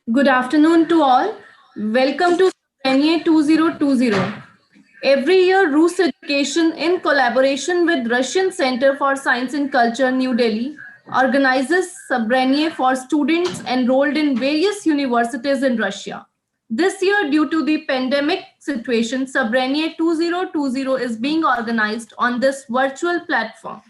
Good afternoon to all. Welcome to Sobraniye 2020. Every year, Rus Education, in collaboration with Russian Center for Science and Culture, New Delhi, organizes Sobraniye for students enrolled in various universities in Russia. This year, due to the pandemic situation, Sobraniye 2020 is being organized on this virtual platform.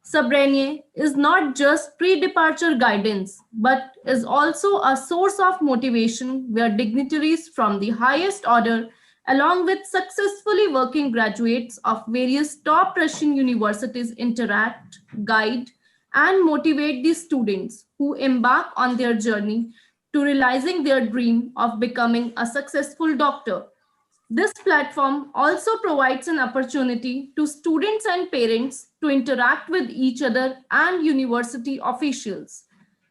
Sobraniye is not just pre-departure guidance, but is also a source of motivation where dignitaries from the highest order, along with successfully working graduates of various top Russian universities, interact, guide, and motivate the students who embark on their journey to realizing their dream of becoming a successful doctor. This platform also provides an opportunity to students and parents to interact with each other and university officials.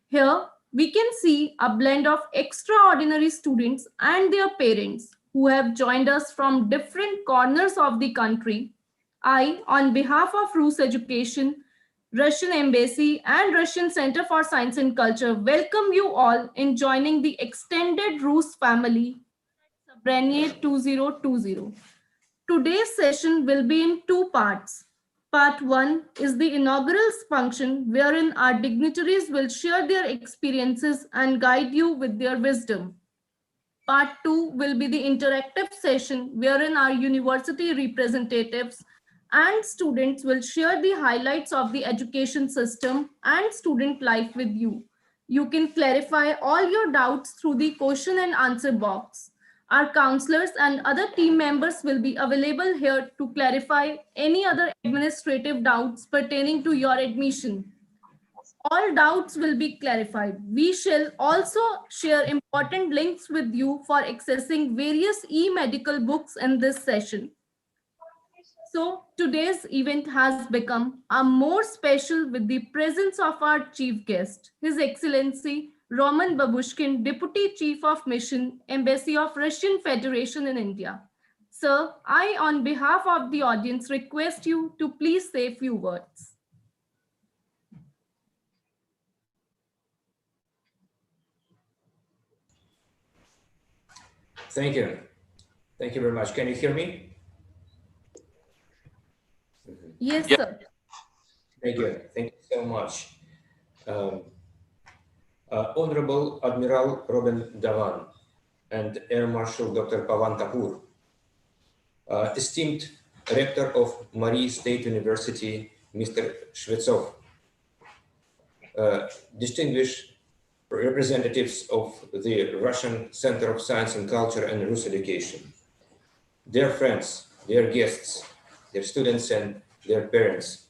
Here, we can see a blend of extraordinary students and their parents who have joined us from different corners of the country. I, on behalf of Rus Education, Russian Embassy, and Russian Center for Science and Culture, welcome you all in joining the extended Rus family Sobraniye 2020. Today's session will be in two parts. Part 1 is the inaugural function wherein our dignitaries will share their experiences and guide you with their wisdom. Part 2 will be the interactive session wherein our university representatives and students will share the highlights of the education system and student life with you. You can clarify all your doubts through the question and answer box. Our counselors and other team members will be available here to clarify any other administrative doubts pertaining to your admission. All doubts will be clarified. We shall also share important links with you for accessing various e-medical books in this session. So today's event has become a more special with the presence of our chief guest, His Excellency Roman Babushkin, Deputy Chief of Mission, Embassy of Russian Federation in India. Sir, I, on behalf of the audience, request you to please say a few words. Thank you. Thank you very much. Can you hear me? Yes, sir. Thank you. Thank you so much. Honorable Admiral Robin Dhowan and Air Marshal Dr. Pavan Kapoor, esteemed Rector of Mari State University, Mr. Shvetsov, distinguished representatives of the Russian Center of Science and Culture and Rus Education, dear friends, dear guests, dear students and their parents.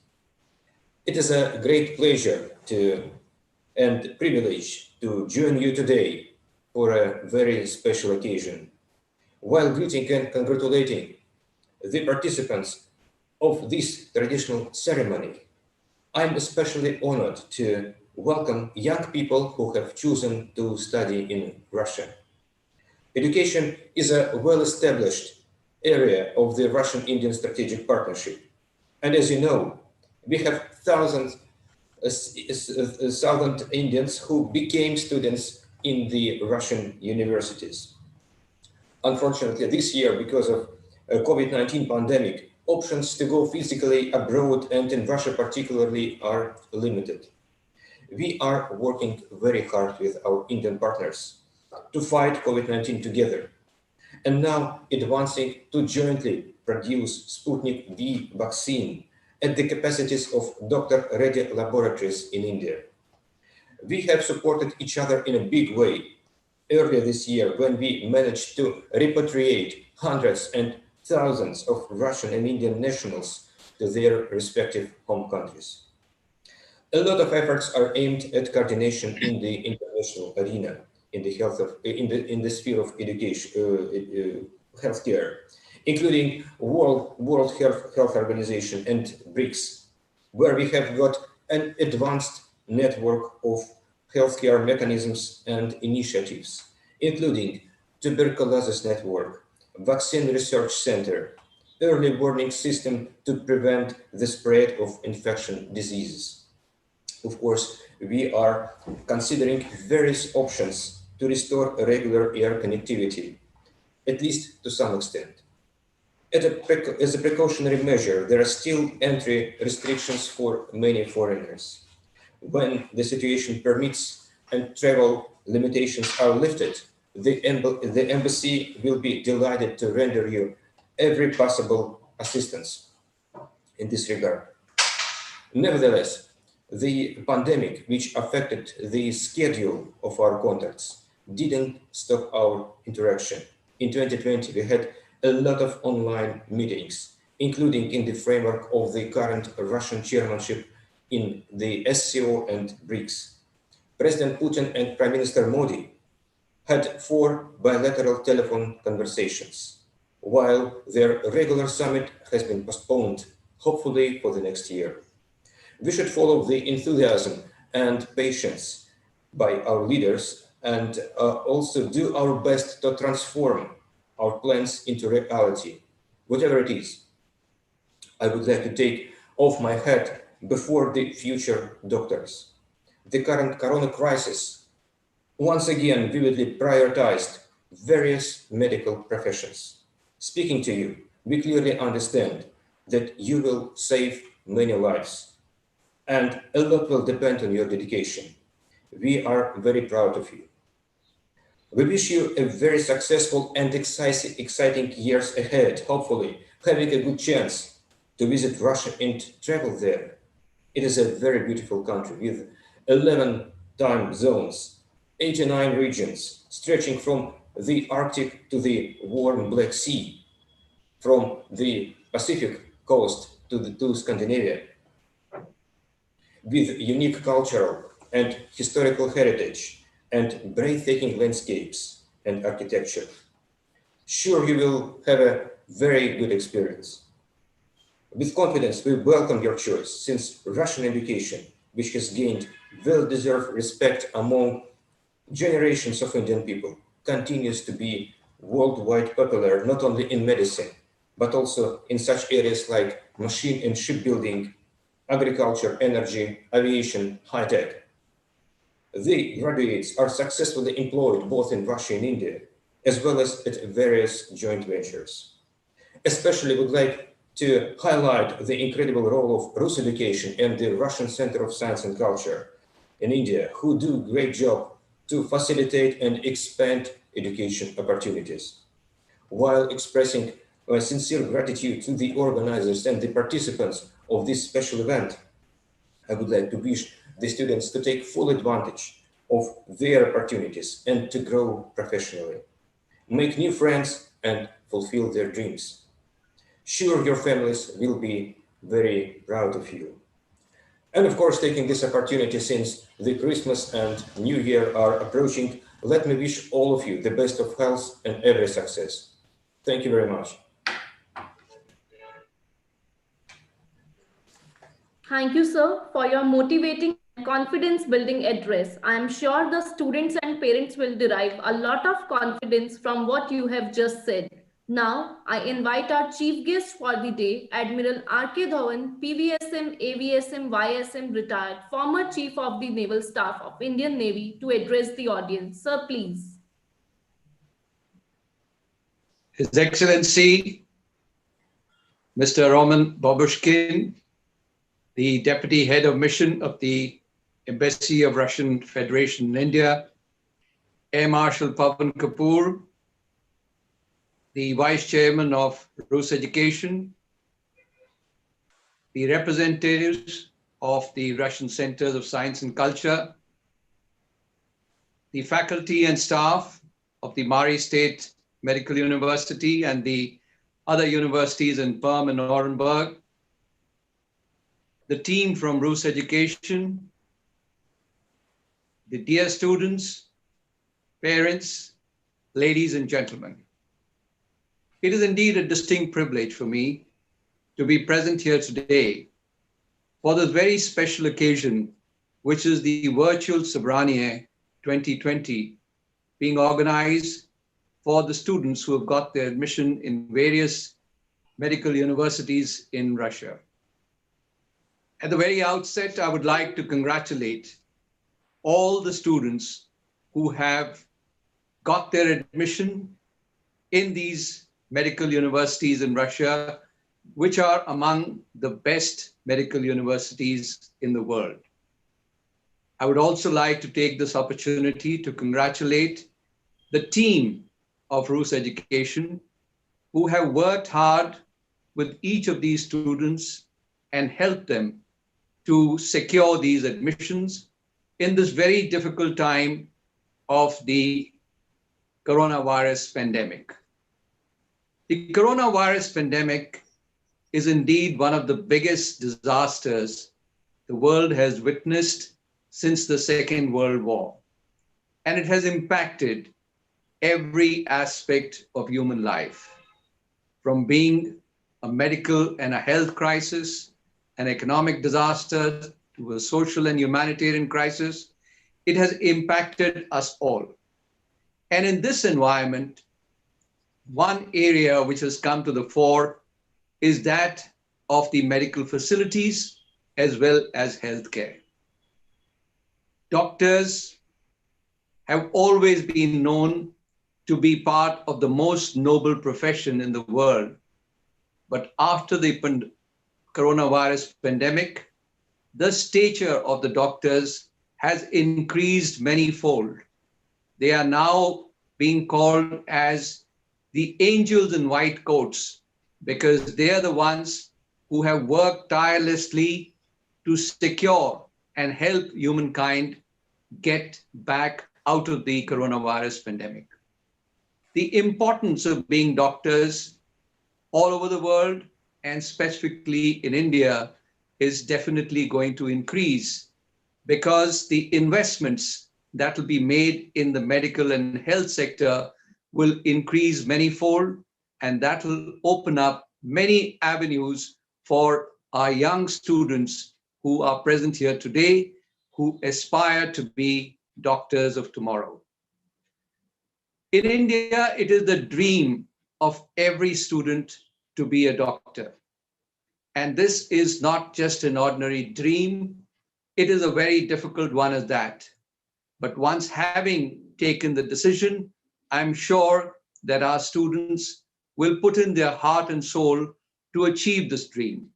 It is a great pleasure and privilege to join you today for a very special occasion. While greeting and congratulating the participants of this traditional ceremony, I'm especially honored to welcome young people who have chosen to study in Russia. Education is a well-established area of the Russian-Indian strategic partnership. And as you know, we have thousands Indians who became students in the Russian universities. Unfortunately, this year, because of COVID-19 pandemic, options to go physically abroad and in Russia particularly are limited. We are working very hard with our Indian partners to fight COVID-19 together, and now advancing to jointly produce Sputnik V vaccine at the capacities of doctor-ready laboratories in India. We have supported each other in a big way earlier this year when we managed to repatriate hundreds and thousands of Russian and Indian nationals to their respective home countries. A lot of efforts are aimed at coordination in the international arena, in the sphere of education, healthcare, including World Health Organization and BRICS, where we have got an advanced network of healthcare mechanisms and initiatives, including tuberculosis network, vaccine research center, early warning system to prevent the spread of infection diseases. Of course, we are considering various options to restore regular air connectivity, at least to some extent. As a precautionary measure, there are still entry restrictions for many foreigners. When the situation permits and travel limitations are lifted, the embassy will be delighted to render you every possible assistance in this regard. Nevertheless, the pandemic, which affected the schedule of our contacts, didn't stop our interaction. In 2020, we had a lot of online meetings, including in the framework of the current Russian chairmanship in the SCO and BRICS. President Putin and Prime Minister Modi had 4 bilateral telephone conversations, while their regular summit has been postponed, hopefully for the next year. We should follow the enthusiasm and patience by our leaders and also do our best to transform our plans into reality, whatever it is. I would like to take off my hat before the future doctors. The current corona crisis once again vividly prioritized various medical professions. Speaking to you, we clearly understand that you will save many lives, and a lot will depend on your dedication. We are very proud of you. We wish you a very successful and exciting years ahead, hopefully having a good chance to visit Russia and travel there. It is a very beautiful country with 11 time zones, 89 regions, stretching from the Arctic to the warm Black Sea, from the Pacific coast to Scandinavia, with unique cultural and historical heritage and breathtaking landscapes and architecture. Sure, you will have a very good experience. With confidence, we welcome your choice, since Russian education, which has gained well-deserved respect among generations of Indian people, continues to be worldwide popular, not only in medicine, but also in such areas like machine and shipbuilding, agriculture, energy, aviation, high tech. The graduates are successfully employed both in Russia and India, as well as at various joint ventures. Especially would like to highlight the incredible role of Rus Education and the Russian Center of Science and Culture in India, who do a great job to facilitate and expand education opportunities. While expressing sincere gratitude to the organizers and the participants of this special event, I would like to wish the students to take full advantage of their opportunities and to grow professionally, make new friends and fulfill their dreams. Sure, your families will be very proud of you. And of course, taking this opportunity, since the Christmas and New Year are approaching, let me wish all of you the best of health and every success. Thank you very much. Thank you, sir, for your motivating and confidence building address. I am sure the students and parents will derive a lot of confidence from what you have just said. Now, I invite our chief guest for the day, Admiral R.K. Dhowan, PVSM, AVSM, YSM retired, former Chief of the Naval Staff of Indian Navy, to address the audience. Sir, please. His Excellency, Mr. Roman Babushkin, the Deputy Head of Mission of the Embassy of Russian Federation in India, Air Marshal Pavan Kapoor, the Vice Chairman of Rus Education, the representatives of the Russian Centers of Science and Culture, the faculty and staff of the Mari State Medical University and the other universities in Perm and Orenburg, the team from Rus Education, the dear students, parents, ladies and gentlemen. It is indeed a distinct privilege for me to be present here today for this very special occasion, which is the virtual Sobraniye 2020 being organized for the students who have got their admission in various medical universities in Russia. At the very outset, I would like to congratulate all the students who have got their admission in these medical universities in Russia, which are among the best medical universities in the world. I would also like to take this opportunity to congratulate the team of Rus Education, who have worked hard with each of these students and helped them to secure these admissions in this very difficult time of the coronavirus pandemic. The coronavirus pandemic is indeed one of the biggest disasters the world has witnessed since the Second World War, and it has impacted every aspect of human life, from being a medical and a health crisis, an economic disaster, to a social and humanitarian crisis. It has impacted us all. And in this environment, one area which has come to the fore is that of the medical facilities as well as healthcare. Doctors have always been known to be part of the most noble profession in the world. But after the coronavirus pandemic, the stature of the doctors has increased many-fold. They are now being called as the angels in white coats, because they are the ones who have worked tirelessly to secure and help humankind get back out of the coronavirus pandemic. The importance of being doctors all over the world, and specifically in India, is definitely going to increase, because the investments that will be made in the medical and health sector will increase manyfold, and that will open up many avenues for our young students who are present here today, who aspire to be doctors of tomorrow. In India, it is the dream of every student to be a doctor. And this is not just an ordinary dream, it is a very difficult one at that. But once having taken the decision, I'm sure that our students will put in their heart and soul to achieve this dream.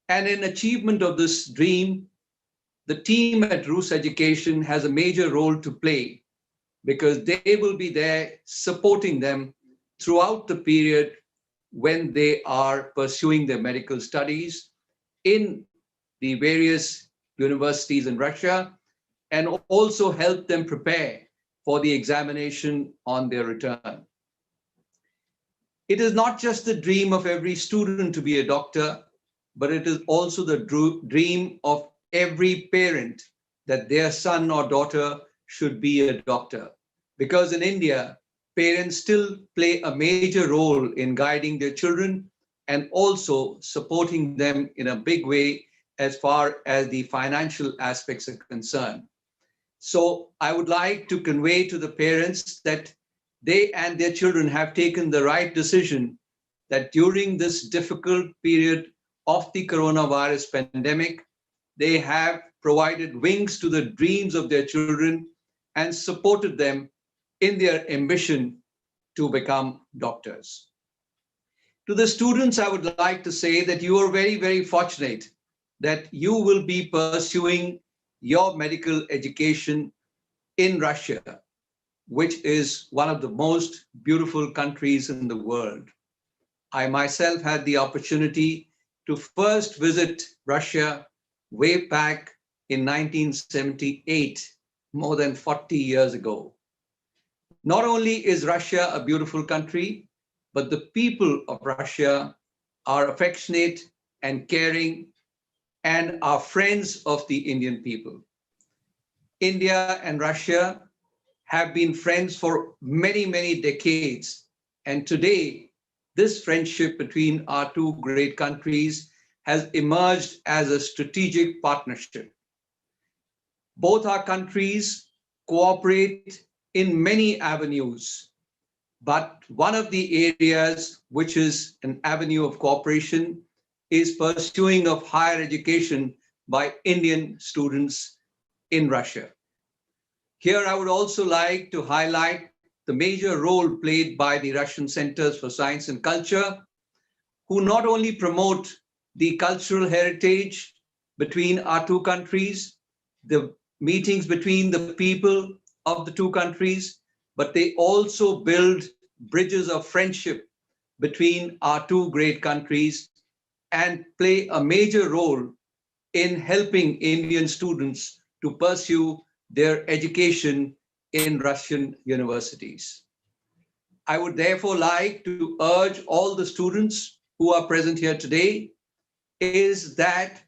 And in achievement of this dream, the team at Rus Education has a major role to play, because they will be there supporting them throughout the period when they are pursuing their medical studies in the various universities in Russia, and also help them prepare for the examination on their return. It is not just the dream of every student to be a doctor, but it is also the dream of every parent that their son or daughter should be a doctor. Because in India, parents still play a major role in guiding their children and also supporting them in a big way as far as the financial aspects are concerned. So I would like to convey to the parents that they and their children have taken the right decision, that during this difficult period of the coronavirus pandemic, they have provided wings to the dreams of their children and supported them in their ambition to become doctors. To the students, I would like to say that you are very, very fortunate that you will be pursuing your medical education in Russia, which is one of the most beautiful countries in the world. I myself had the opportunity to first visit Russia way back in 1978, more than 40 years ago. Not only is Russia a beautiful country, but the people of Russia are affectionate and caring and are friends of the Indian people. India and Russia have been friends for many, many decades. And today, this friendship between our two great countries has emerged as a strategic partnership. Both our countries cooperate in many avenues, but one of the areas which is an avenue of cooperation is pursuing of higher education by Indian students in Russia. Here, I would also like to highlight the major role played by the Russian Centers for Science and Culture, who not only promote the cultural heritage between our two countries, the meetings between the people of the two countries, but they also build bridges of friendship between our two great countries and play a major role in helping Indian students to pursue their education in Russian universities. I would therefore like to urge all the students who are present here today is that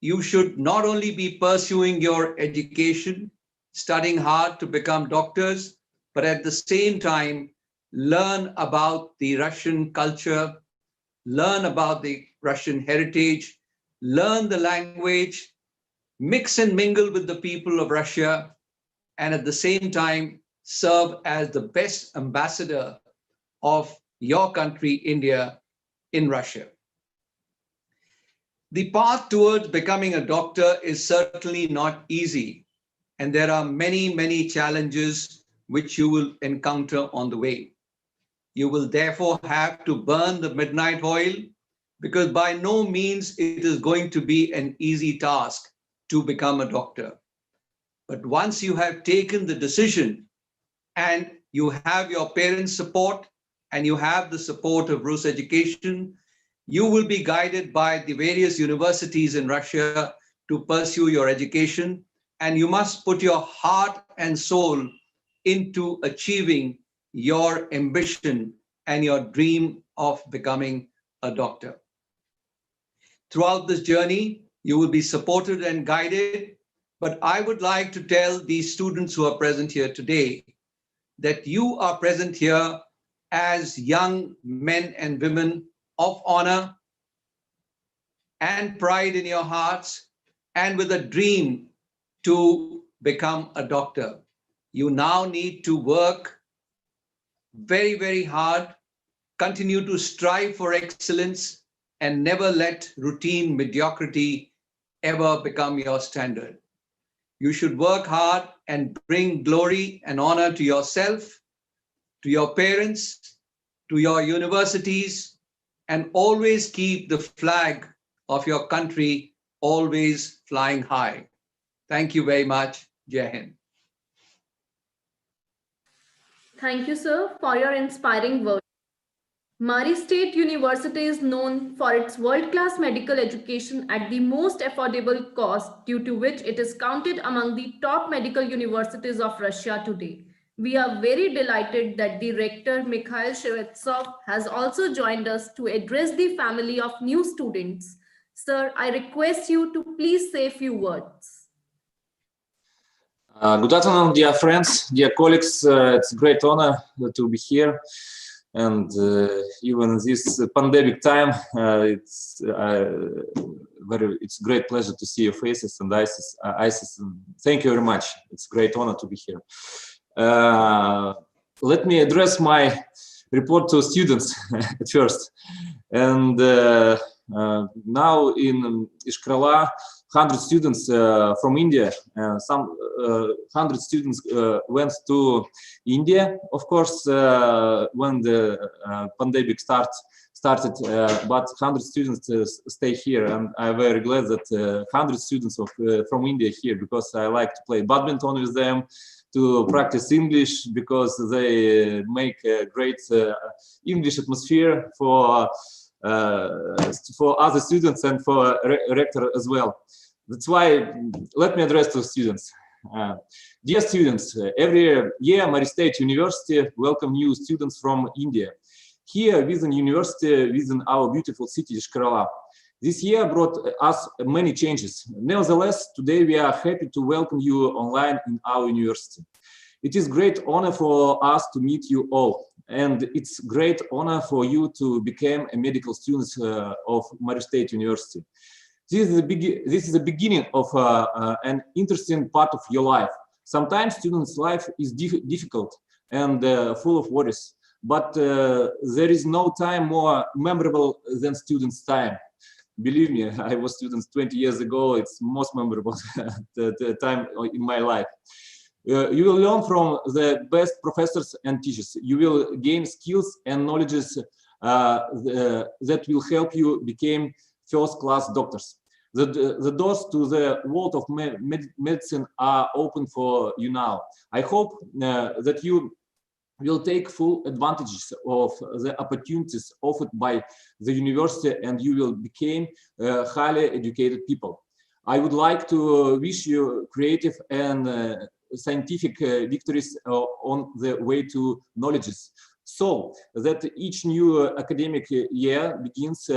you should not only be pursuing your education, studying hard to become doctors, but at the same time, learn about the Russian culture, learn about the Russian heritage, learn the language, mix and mingle with the people of Russia, and at the same time, serve as the best ambassador of your country, India, in Russia. The path towards becoming a doctor is certainly not easy, and there are many, many challenges which you will encounter on the way. You will therefore have to burn the midnight oil, because by no means it is going to be an easy task to become a doctor. But once you have taken the decision and you have your parents' support and you have the support of Rus Education, you will be guided by the various universities in Russia to pursue your education, and you must put your heart and soul into achieving your ambition and your dream of becoming a doctor. Throughout this journey, you will be supported and guided, but I would like to tell these students who are present here today that you are present here as young men and women of honor and pride in your hearts, and with a dream to become a doctor. You now need to work very, very hard, continue to strive for excellence, and never let routine mediocrity ever become your standard. You should work hard and bring glory and honor to yourself, to your parents, to your universities, and always keep the flag of your country always flying high. Thank you very much. Jai Hind. Thank you, sir, for your inspiring words. Mari State University is known for its world-class medical education at the most affordable cost, due to which it is counted among the top medical universities of Russia today. We are very delighted that the Rector Mikhail Shvetsov has also joined us to address the family of new students. Sir, I request you to please say a few words. Good afternoon, dear friends, dear colleagues. It's a great honor to be here. And even this pandemic time, it's great pleasure to see your faces and eyes. Thank you very much. It's a great honor to be here. Let me address my report to students at first. And now in Ishkrala, 100 students from India, some 100 students went to India, of course, when the pandemic started, but 100 students stay here, and I'm very glad that 100 students from India here, because I like to play badminton with them, to practice English, because they make a great English atmosphere for other students and for Rector as well. That's why let me address to students. Dear students, every year Mari State University welcome new students from India. Here within university, within our beautiful city Ishkrala. This year brought us many changes. Nevertheless, today we are happy to welcome you online in our university. It is great honor for us to meet you all, and it's great honor for you to become a medical student of Mari State University. This is the beginning of an interesting part of your life. Sometimes students' life is difficult and full of worries, but there is no time more memorable than students' time. Believe me, I was student 20 years ago. It's most memorable the time in my life. You will learn from the best professors and teachers. You will gain skills and knowledges that will help you become first-class doctors. The doors to the world of medicine are open for you now. I hope that you will take full advantages of the opportunities offered by the university, and you will become highly educated people. I would like to wish you creative and scientific victories on the way to knowledges, so that each new academic year begins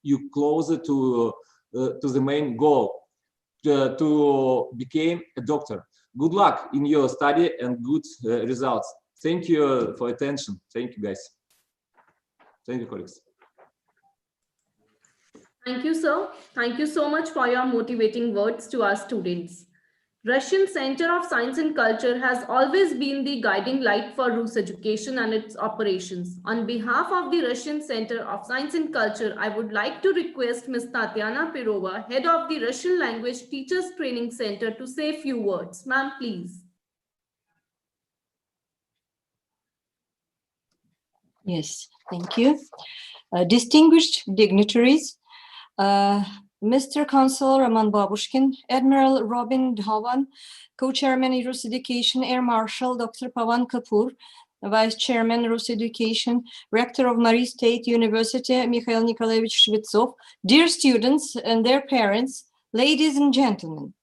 you closer to the main goal, to become a doctor. Good luck in your study and good results. Thank you for attention. Thank you, guys. Thank you, colleagues. Thank you, sir. Thank you so much for your motivating words to our students. Russian Center of Science and Culture has always been the guiding light for Rus Education and its operations. On behalf of the Russian Center of Science and Culture, I would like to request Ms. Tatiana Perova, head of the Russian Language Teachers Training Center, to say a few words. Ma'am, please. Yes, thank you. Distinguished dignitaries, Mr. Consul Roman Babushkin, Admiral Robin Dhowan, Co-Chairman Rus Education, Air Marshal Dr. Pavan Kapoor, Vice Chairman Rus Education, Rector of Murray State University, Mikhail Nikolaevich Shvetsov, dear students and their parents, ladies and gentlemen.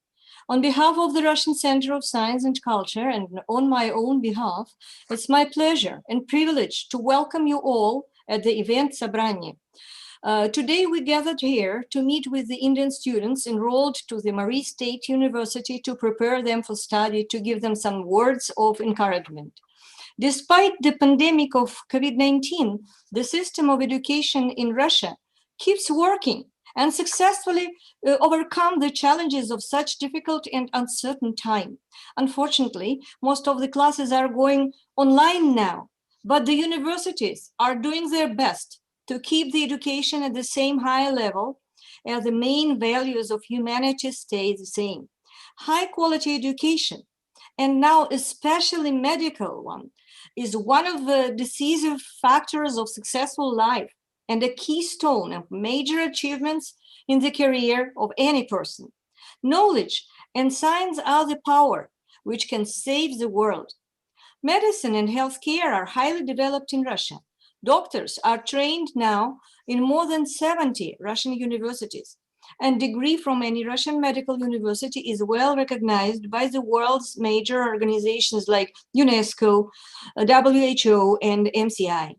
On behalf of the Russian Center of Science and Culture and on my own behalf, it's my pleasure and privilege to welcome you all at the event Sobraniye. Today we gathered here to meet with the Indian students enrolled to the Murray State University to prepare them for study, to give them some words of encouragement. Despite the pandemic of COVID-19, the system of education in Russia keeps working and successfully overcome the challenges of such difficult and uncertain time. Unfortunately, most of the classes are going online now, but the universities are doing their best to keep the education at the same high level, as the main values of humanity stay the same. High quality education, and now especially medical one, is one of the decisive factors of successful life and a keystone of major achievements in the career of any person. Knowledge and science are the power which can save the world. Medicine and healthcare are highly developed in Russia. Doctors are trained now in more than 70 Russian universities, and degree from any Russian medical university is well recognized by the world's major organizations like UNESCO, WHO, and MCI.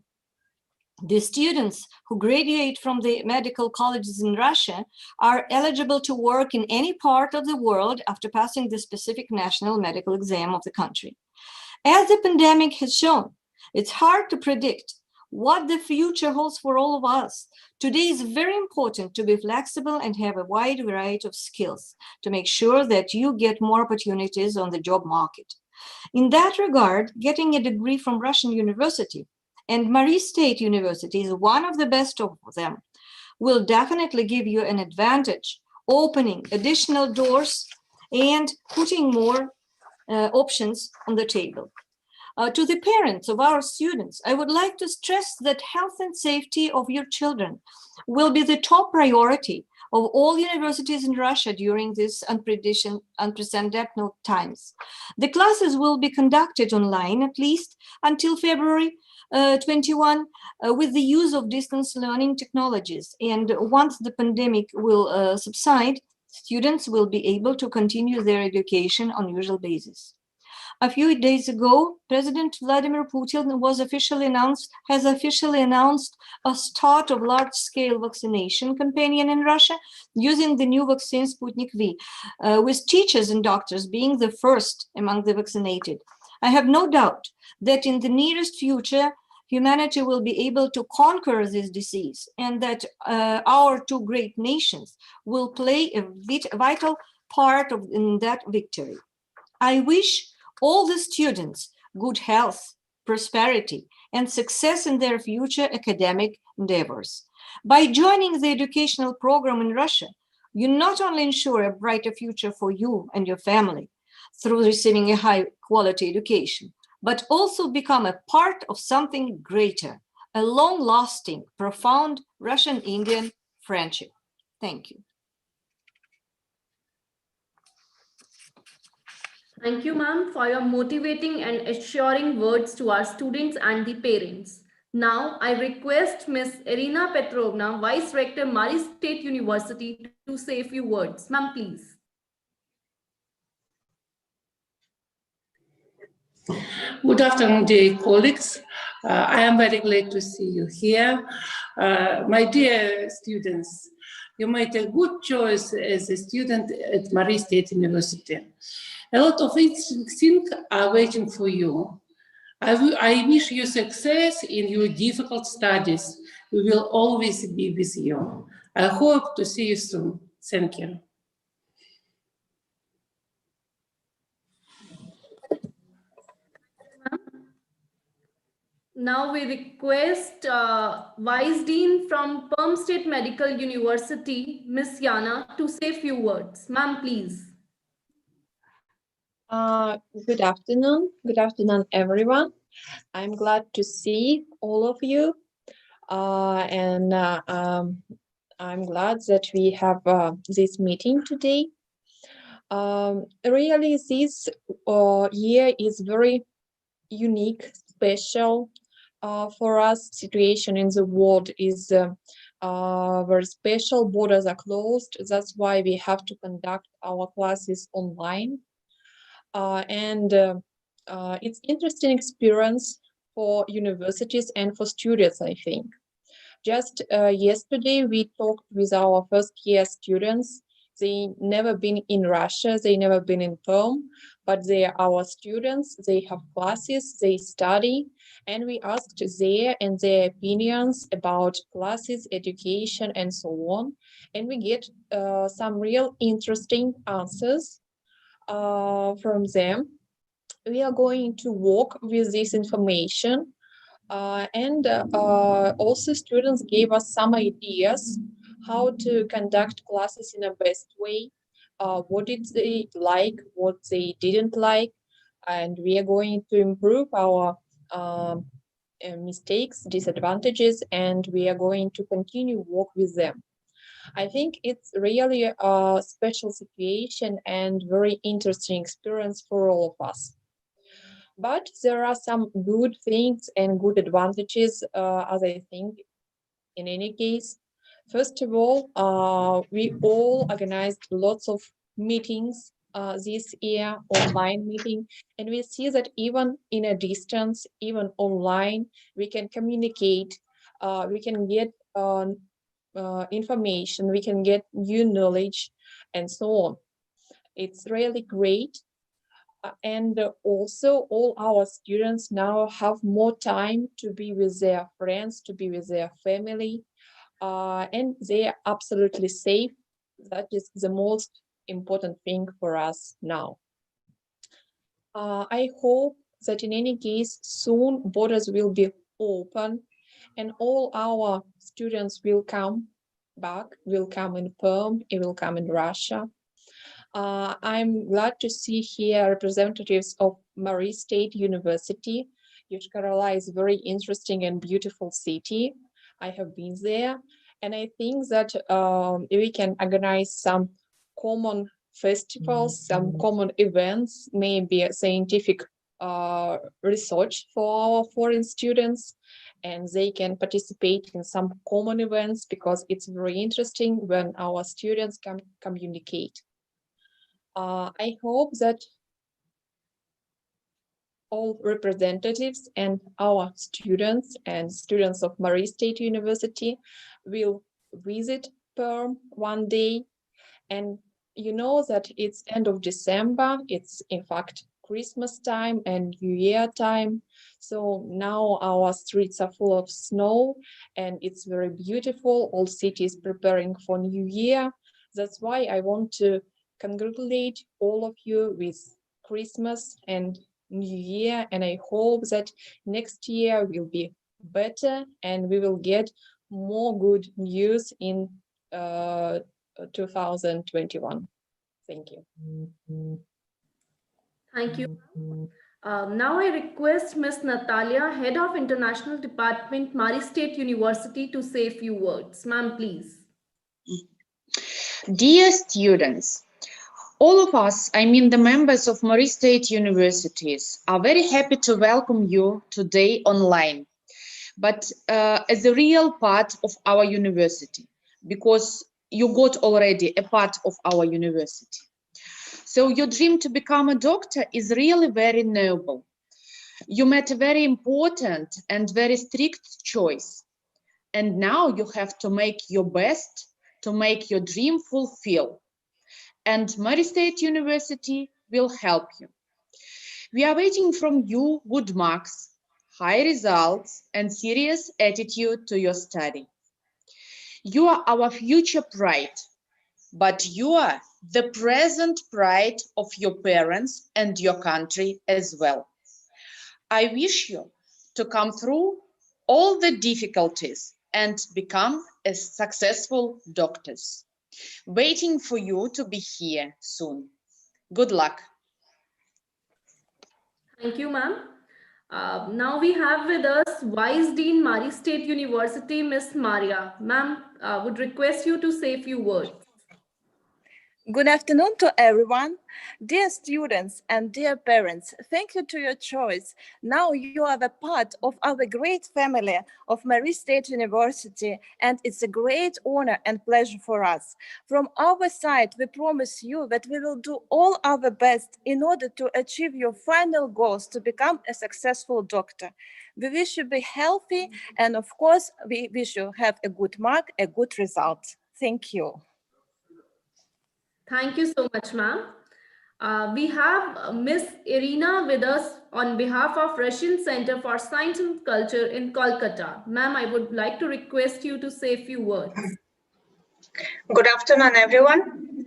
The students who graduate from the medical colleges in Russia are eligible to work in any part of the world after passing the specific national medical exam of the country. As the pandemic has shown, it's hard to predict what the future holds for all of us. Today is very important to be flexible and have a wide variety of skills to make sure that you get more opportunities on the job market. In that regard, getting a degree from Russian university, and Murray State University is one of the best of them, will definitely give you an advantage, opening additional doors and putting more options on the table. To the parents of our students, I would like to stress that health and safety of your children will be the top priority of all universities in Russia during these unprecedented times. The classes will be conducted online at least until February 21 with the use of distance learning technologies. And once the pandemic will subside, students will be able to continue their education on usual basis. A few days ago, President Vladimir Putin has officially announced a start of large-scale vaccination campaign in Russia using the new vaccine Sputnik V, with teachers and doctors being the first among the vaccinated. I have no doubt that in the nearest future, humanity will be able to conquer this disease, and that our two great nations will play a vital part in that victory. I wish all the students good health, prosperity, and success in their future academic endeavors. By joining the educational program in Russia, you not only ensure a brighter future for you and your family, through receiving a high quality education, but also become a part of something greater, a long-lasting, profound Russian-Indian friendship. Thank you. Thank you, ma'am, for your motivating and assuring words to our students and the parents. Now, I request Ms. Irina Petrovna, Vice Rector, Mari State University, to say a few words. Ma'am, please. Good afternoon, dear colleagues. I am very glad to see you here. My dear students, you made a good choice as a student at Mari State University. A lot of things are waiting for you. I wish you success in your difficult studies. We will always be with you. I hope to see you soon. Thank you. Now we request Vice Dean from Perm State Medical University, Ms. Yana, to say a few words. Ma'am, please. Good afternoon. Good afternoon, everyone. I'm glad to see all of you. I'm glad that we have this meeting today. Really, this year is very unique, special for us. Situation in the world is very special. Borders are closed. That's why we have to conduct our classes online. It's interesting experience for universities and for students, I think. Just yesterday, we talked with our first year students. They never been in Russia, they never been in Perm, but they are our students, they have classes, they study, and we asked their opinions about classes, education, and so on. And we get some real interesting answers from them. We are going to work with this information also students gave us some ideas how to conduct classes in a best way, what did they like, what they didn't like, and we are going to improve our mistakes, disadvantages, and we are going to continue work with them. I think it's really a special situation and very interesting experience for all of us. But there are some good things and good advantages, as I think, in any case. First of all, we all organized lots of meetings this year, online meeting, and we see that even in a distance, even online, we can communicate, we can get information, we can get new knowledge, and so on. It's really great. And also all our students now have more time to be with their friends, to be with their family, and they are absolutely safe. That is the most important thing for us now. I hope that in any case, soon borders will be open and all our students will come back, will come in Perm, it will come in Russia. I'm glad to see here representatives of Mari State University. Yoshkar-Ola is a very interesting and beautiful city. I have been there, and I think that we can organize some common festivals, some common events, maybe a scientific research for our foreign students, and they can participate in some common events because it's very interesting when our students can communicate. I hope that all representatives and our students and students of Mari State University will visit Perm one day. And you know that it's end of December, it's in fact Christmas time and New Year time. So now our streets are full of snow and it's very beautiful. All cities preparing for New Year. That's why I want to congratulate all of you with Christmas and New Year, and I hope that next year will be better and we will get more good news in 2021. Thank you. Thank you. Now I request Ms. Natalia, Head of International Department, Mari State University, to say a few words. Ma'am, please. Dear students, all of us, I mean the members of Mari State Universities, are very happy to welcome you today online, but as a real part of our university, because you got already a part of our university. So your dream to become a doctor is really very noble. You made a very important and very strict choice. And now you have to make your best to make your dream fulfill. And Mari State University will help you. We are waiting from you good marks, high results, and serious attitude to your study. You are our future pride, but you are the present pride of your parents and your country as well. I wish you to come through all the difficulties and become as successful doctors. Waiting for you to be here soon. Good luck. Thank you, ma'am. Now we have with us Vice Dean, Mari State University, Ms. Maria. Ma'am, would request you to say a few words. Good afternoon to everyone. Dear students and dear parents, thank you to your choice. Now you are a part of our great family of Mari State University, and it's a great honor and pleasure for us. From our side, we promise you that we will do all our best in order to achieve your final goals to become a successful doctor. We wish you be healthy, and of course, we wish you have a good mark, a good result. Thank you. Thank you so much, ma'am. We have Miss Irina with us on behalf of Russian Center for Science and Culture in Kolkata. Ma'am, I would like to request you to say a few words. Good afternoon, everyone.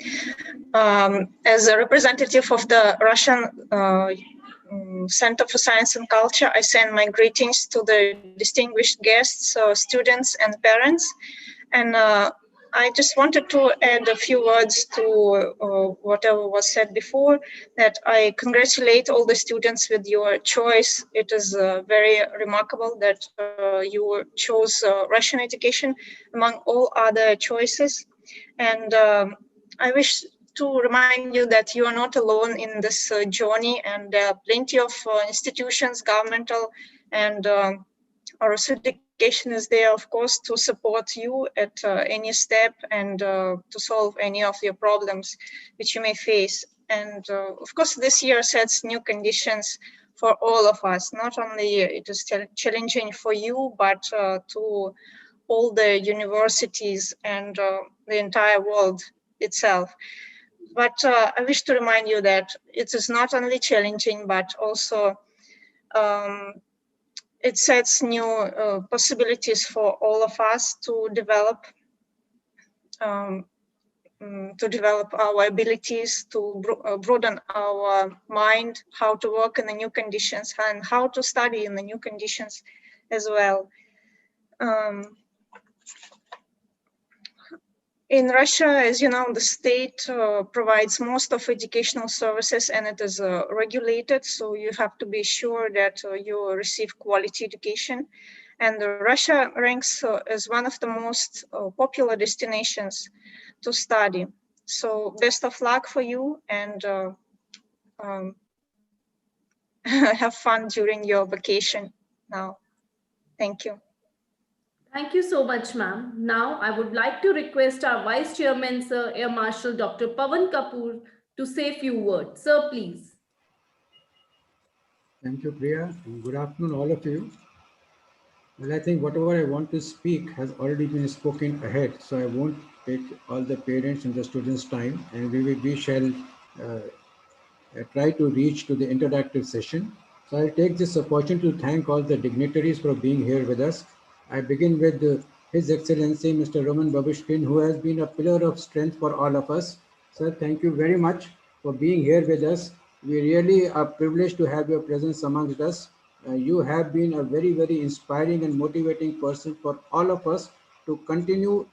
As a representative of the Russian Center for Science and Culture, I send my greetings to the distinguished guests, students, and parents. And I just wanted to add a few words to whatever was said before, that I congratulate all the students with your choice. It is very remarkable that you chose Russian education among all other choices. And I wish to remind you that you are not alone in this journey, and there are plenty of institutions, governmental, and Rus Education is there, of course, to support you at any step and to solve any of your problems which you may face. And of course, this year sets new conditions for all of us. Not only it is challenging for you, but to all the universities and the entire world itself. But I wish to remind you that it is not only challenging, but also it sets new possibilities for all of us to develop our abilities, to broaden our mind, how to work in the new conditions, and how to study in the new conditions as well. In Russia, as you know, the state provides most of educational services, and it is regulated. So you have to be sure that you receive quality education. And Russia ranks as one of the most popular destinations to study. So best of luck for you, and have fun during your vacation now. Thank you. Thank you so much, ma'am. Now, I would like to request our Vice Chairman, Sir Air Marshal Dr. Pawan Kapoor, to say a few words. Sir, please. Thank you, Priya, and good afternoon, all of you. Well, I think whatever I want to speak has already been spoken ahead, so I won't take all the parents and the students' time, and we shall try to reach to the interactive session. So I'll take this opportunity to thank all the dignitaries for being here with us. I begin with His Excellency Mr. Roman Babushkin, who has been a pillar of strength for all of us. Sir, thank you very much for being here with us. We really are privileged to have your presence amongst us. You have been a very, very inspiring and motivating person for all of us to continue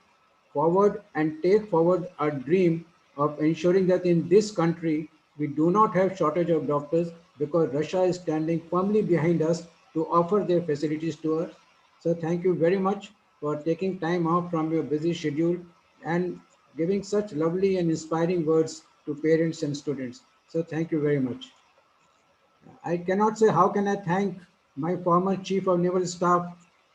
forward and take forward our dream of ensuring that in this country, We do not have shortage of doctors because Russia is standing firmly behind us to offer their facilities to us. So thank you very much for taking time off from your busy schedule and giving such lovely and inspiring words to parents and students. So thank you very much. I cannot say how can I thank my former Chief of Naval Staff,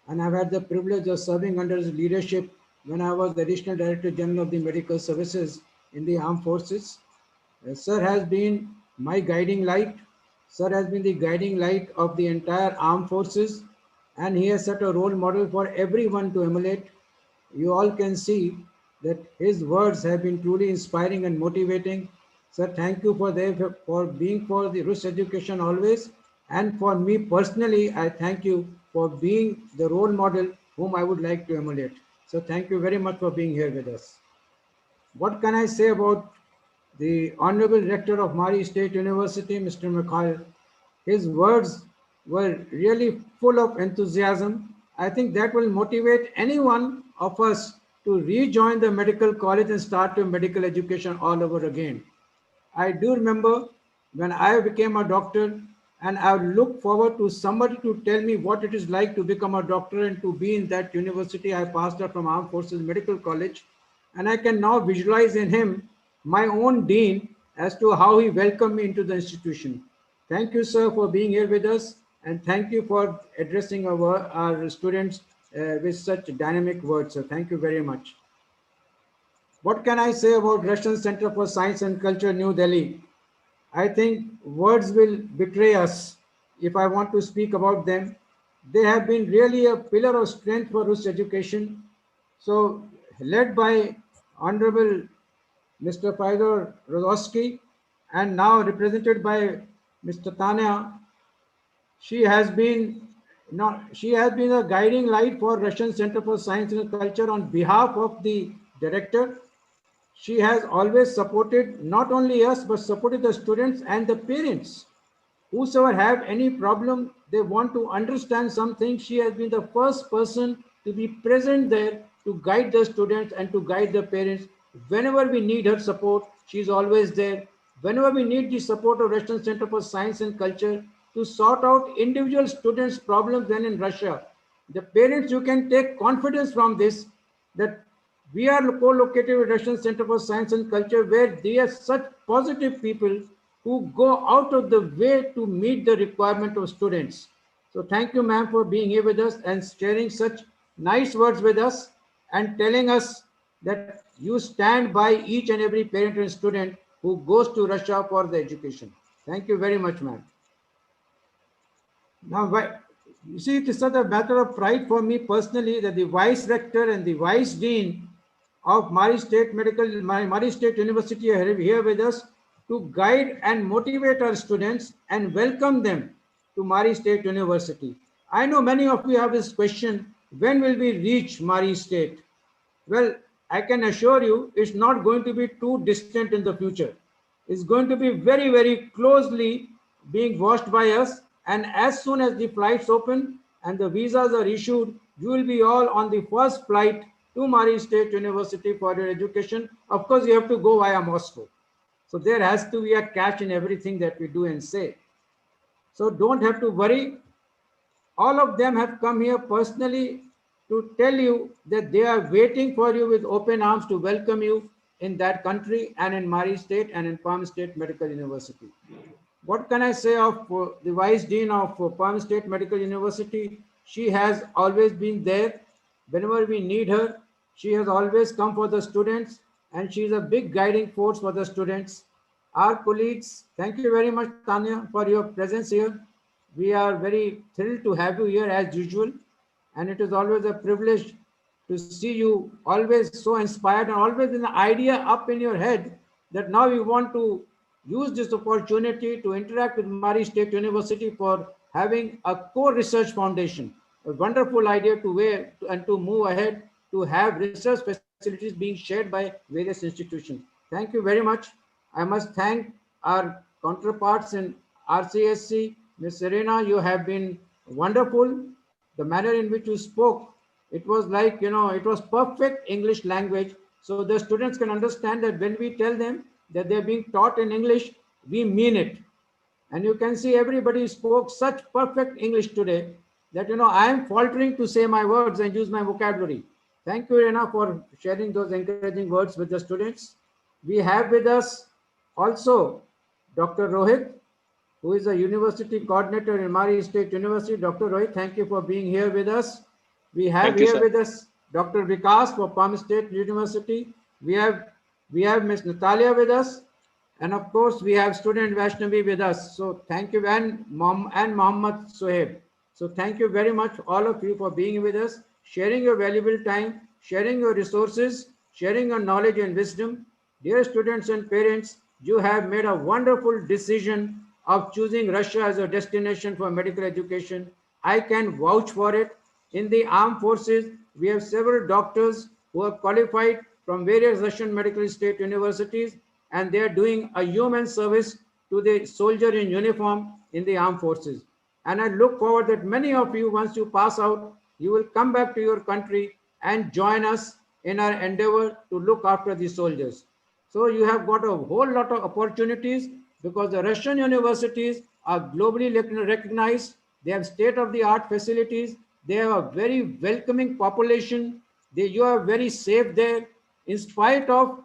and I've had the privilege of serving under his leadership when I was the Additional Director General of the Medical Services in the Armed Forces. Sir has been my guiding light. Sir has been the guiding light of the entire armed forces, and he has set a role model for everyone to emulate. You all can see that his words have been truly inspiring and motivating. Sir, thank you for being for the Rus Education always. And for me personally, I thank you for being the role model whom I would like to emulate. So thank you very much for being here with us. What can I say about the Honorable Rector of Mari State University, Mr. Mikhail? His words were really full of enthusiasm. I think that will motivate any one of us to rejoin the medical college and start a medical education all over again. I do remember when I became a doctor, and I look forward to somebody to tell me what it is like to become a doctor and to be in that university. I passed out from Armed Forces Medical College, and I can now visualize in him my own dean as to how he welcomed me into the institution. Thank you, sir, for being here with us, and thank you for addressing our students with such dynamic words. So thank you very much. What can I say about Russian Center for Science and Culture, New Delhi? I think words will betray us if I want to speak about them. They have been really a pillar of strength for Rus education. So, led by Honorable Mr. Fyodor Rozovsky and now represented by Mr. Tanya, she has been a guiding light for Russian Center for Science and Culture on behalf of the director. She has always supported not only us, but supported the students and the parents. Whosoever have any problem, they want to understand something, she has been the first person to be present there to guide the students and to guide the parents. Whenever we need her support, she is always there. Whenever we need the support of Russian Center for Science and Culture to sort out individual students' problems then in Russia, the parents, you can take confidence from this, that we are co-located with Russian Center for Science and Culture, where they are such positive people who go out of the way to meet the requirement of students. So thank you, ma'am, for being here with us and sharing such nice words with us and telling us that you stand by each and every parent and student who goes to Russia for the education. Thank you very much, ma'am. Now, you see, it is such a matter of pride for me personally that the Vice Rector and the Vice Dean of Mari State University are here with us to guide and motivate our students and welcome them to Mari State University. I know many of you have this question, when will we reach Mari State? Well, I can assure you it's not going to be too distant in the future. It's going to be very, very closely being watched by us. And as soon as the flights open and the visas are issued, you will be all on the first flight to Mari State University for your education. Of course, you have to go via Moscow. So there has to be a catch in everything that we do and say. So don't have to worry. All of them have come here personally to tell you that they are waiting for you with open arms to welcome you in that country and in Mari State and in Palm State Medical University. What can I say of the Vice Dean of Palm State Medical University? She has always been there. Whenever we need her, she has always come for the students, and she is a big guiding force for the students. Our colleagues, thank you very much, Tanya, for your presence here. We are very thrilled to have you here as usual, and it is always a privilege to see you always so inspired and always an idea up in your head that now you want to use this opportunity to interact with Mari State University for having a core research foundation. A wonderful idea to move ahead to have research facilities being shared by various institutions. Thank you very much. I must thank our counterparts in RCSC. Ms. Serena, you have been wonderful. The manner in which you spoke, it was like, it was perfect English language. So the students can understand that when we tell them that they're being taught in English, we mean it. And you can see everybody spoke such perfect English today that, I am faltering to say my words and use my vocabulary. Thank you, Rena, for sharing those encouraging words with the students. We have with us also Dr. Rohit, who is a university coordinator in Mari State University. Dr. Rohit, thank you for being here with us. We have Thank you, here sir. with us Dr. Vikas for Palm State University. We have Ms. Natalia with us. And of course, we have student Vaishnavi with us. So thank you, and Mohammed Soheb. So thank you very much, all of you, for being with us, sharing your valuable time, sharing your resources, sharing your knowledge and wisdom. Dear students and parents, you have made a wonderful decision of choosing Russia as a destination for medical education. I can vouch for it. In the armed forces, we have several doctors who are qualified from various Russian medical state universities, and they are doing a human service to the soldier in uniform in the armed forces. And I look forward that many of you, once you pass out, you will come back to your country and join us in our endeavor to look after the soldiers. So you have got a whole lot of opportunities because the Russian universities are globally recognized. They have state-of-the-art facilities. They have a very welcoming population. You are very safe there. In spite of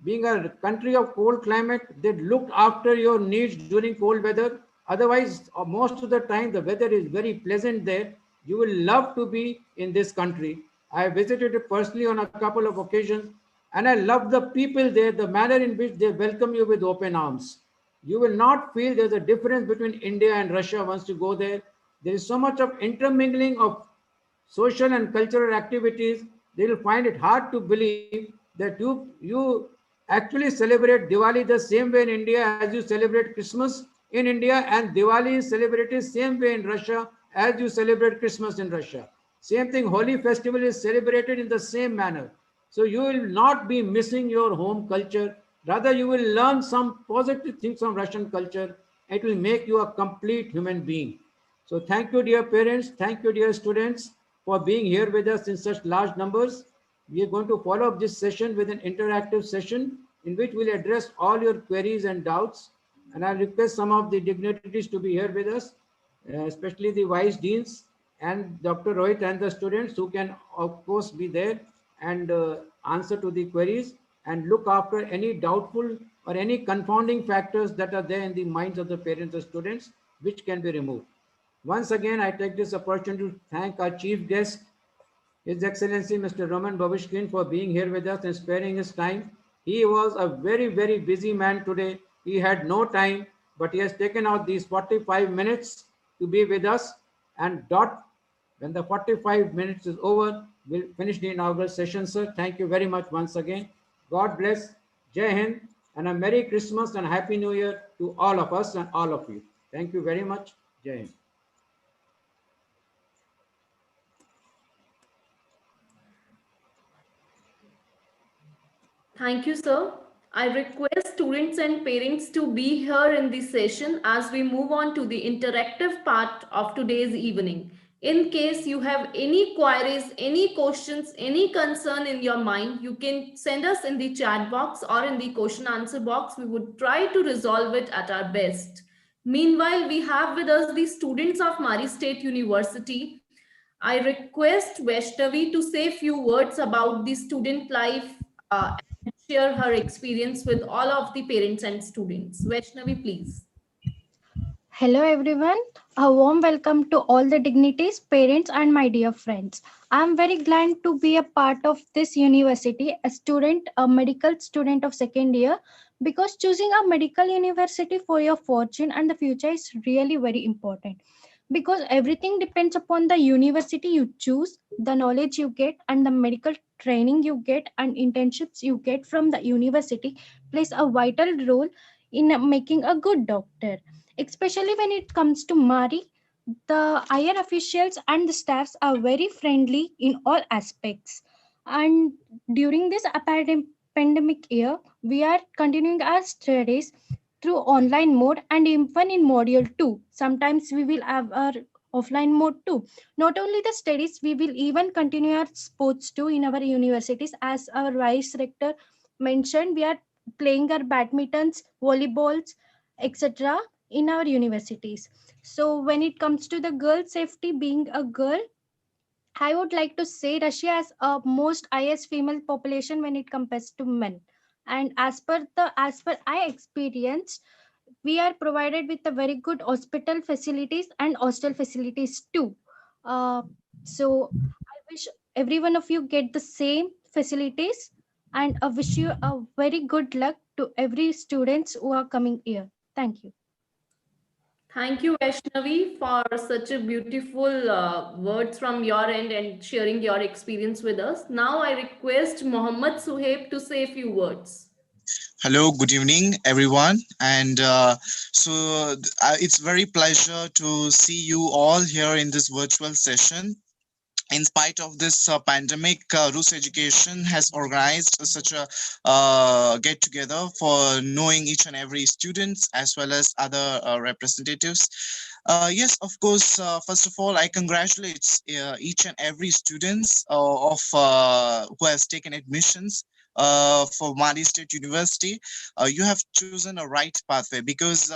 being a country of cold climate, they looked after your needs during cold weather. Otherwise, most of the time, the weather is very pleasant there. You will love to be in this country. I visited it personally on a couple of occasions, and I love the people there, the manner in which they welcome you with open arms. You will not feel there's a difference between India and Russia once you go there. There is so much of intermingling of social and cultural activities. They will find it hard to believe that you actually celebrate Diwali the same way in India as you celebrate Christmas in India, and Diwali is celebrated same way in Russia as you celebrate Christmas in Russia. Same thing, Holi festival is celebrated in the same manner. So you will not be missing your home culture. Rather, you will learn some positive things from Russian culture. It will make you a complete human being. So thank you, dear parents. Thank you, dear students, for being here with us in such large numbers. We are going to follow up this session with an interactive session in which we'll address all your queries and doubts. And I request some of the dignitaries to be here with us, especially the vice deans and Dr. Rohit and the students who can, of course, be there and answer to the queries and look after any doubtful or any confounding factors that are there in the minds of the parents or students, which can be removed. Once again, I take this opportunity to thank our chief guest, His Excellency Mr. Roman Babushkin, for being here with us and sparing his time. He was a very, very busy man today. He had no time, but he has taken out these 45 minutes to be with us. And when the 45 minutes is over, we'll finish the inaugural session, sir. Thank you very much once again. God bless. Jai Hind, and a Merry Christmas and Happy New Year to all of us and all of you. Thank you very much. Jai Hind. Thank you, sir. I request students and parents to be here in this session as we move on to the interactive part of today's evening. In case you have any queries, any questions, any concern in your mind, you can send us in the chat box or in the question answer box. We would try to resolve it at our best. Meanwhile, we have with us the students of Mari State University. I request Vaishnavi to say a few words about the student life and share her experience with all of the parents and students. Vaishnavi, please. Hello everyone, a warm welcome to all the dignities, parents and my dear friends. I am very glad to be a part of this university, a medical student of second year, because choosing a medical university for your fortune and the future is really very important. Because everything depends upon the university you choose, the knowledge you get and the medical training you get and internships you get from the university plays a vital role in making a good doctor. Especially when it comes to Mari, the higher officials and the staffs are very friendly in all aspects. And during this pandemic year, we are continuing our studies through online mode and even in module 2. Sometimes we will have our offline mode too. Not only the studies, we will even continue our sports too in our universities. As our vice rector mentioned, we are playing our badmintons, volleyballs, etc. in our universities. So when it comes to the girl safety, being a girl, I would like to say Russia has a most highest female population when it compares to men. And as per I experience, we are provided with a very good hospital facilities and hostel facilities too. Uh, so I wish every one of you get the same facilities, and I wish you a very good luck to every students who are coming here. Thank you. Thank you, Vaishnavi, for such a beautiful words from your end and sharing your experience with us. Now I request Mohammad Suhaib to say a few words. Hello, good evening, everyone. And it's very pleasure to see you all here in this virtual session. In spite of this pandemic, Rus Education has organized such a get together for knowing each and every students as well as other representatives. Yes, of course. First of all, I congratulate each and every students who has taken admissions for Mali State University. You have chosen a right pathway because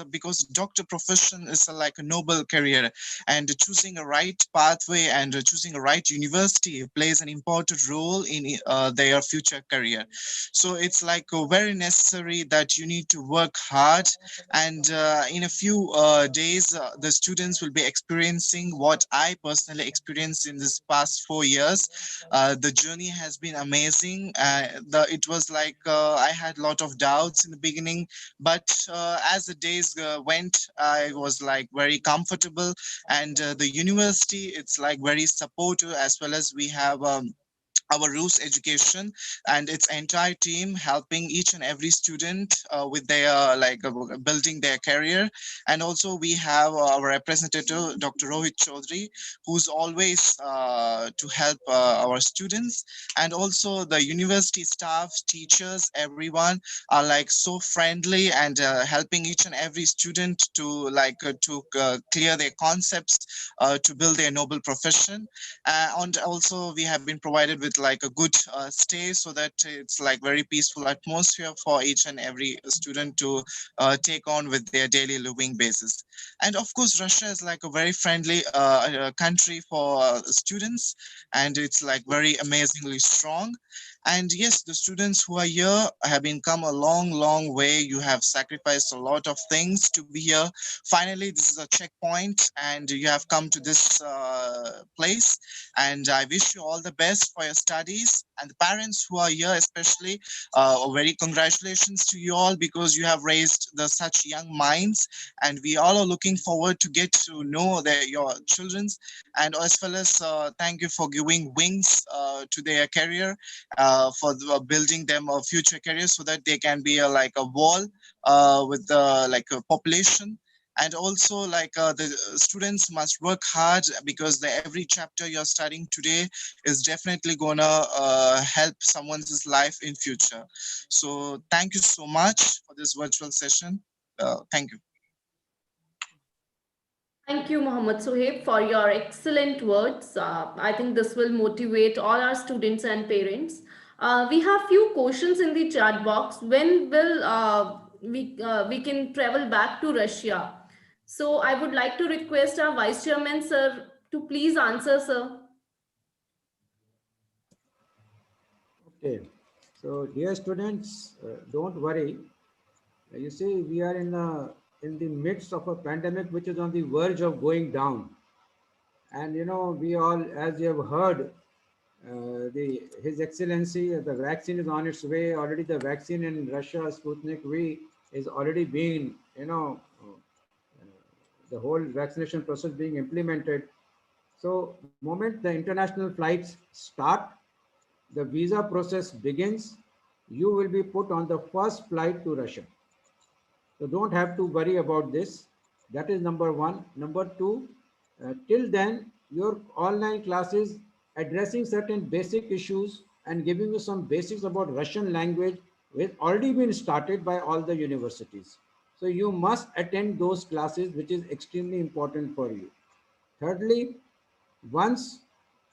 because doctor profession is like a noble career, and choosing a right pathway and choosing a right university plays an important role in their future career. So it's like very necessary that you need to work hard, and in a few days the students will be experiencing what I personally experienced in this past 4 years. The journey has been amazing. It was like I had a lot of doubts in the beginning, but as the days went, I was like very comfortable, and the university, it's like very supportive, as well as we have our Rus Education and its entire team helping each and every student with their building their career. And also we have our representative, Dr. Rohit Chaudhary, who's always to help our students. And also the university staff, teachers, everyone are like so friendly and helping each and every student to clear their concepts to build their noble profession. And also we have been provided with like a good stay, so that it's like very peaceful atmosphere for each and every student to take on with their daily living basis. And of course, Russia is like a very friendly country for students, and it's like very amazingly strong. And yes, the students who are here have been come a long way. You have sacrificed a lot of things to be here. Finally, this is a checkpoint, and you have come to this place. And I wish you all the best for your studies. And the parents who are here, especially, very congratulations to you all, because you have raised such young minds, and we all are looking forward to get to know your children's. And as well as thank you for giving wings to their career, for building them a future career, so that they can be like a wall with like a population. And also the students must work hard, because every chapter you're studying today is definitely gonna help someone's life in future. So thank you so much for this virtual session. Thank you. Thank you, Mohammad Suhaib, for your excellent words. I think this will motivate all our students and parents. We have few questions in the chat box. When will we can travel back to Russia? So I would like to request our Vice Chairman, sir, to please answer, sir. Okay. So, dear students, don't worry. You see, we are in the midst of a pandemic which is on the verge of going down. And you know, we all, as you have heard, His Excellency, the vaccine is on its way. Already the vaccine in Russia, Sputnik V, is already being, the whole vaccination process being implemented. So moment the international flights start, the visa process begins, you will be put on the first flight to Russia. So don't have to worry about this. That is number one. Number two, till then, your online classes addressing certain basic issues and giving you some basics about Russian language will already been started by all the universities. So you must attend those classes, which is extremely important for you. Thirdly,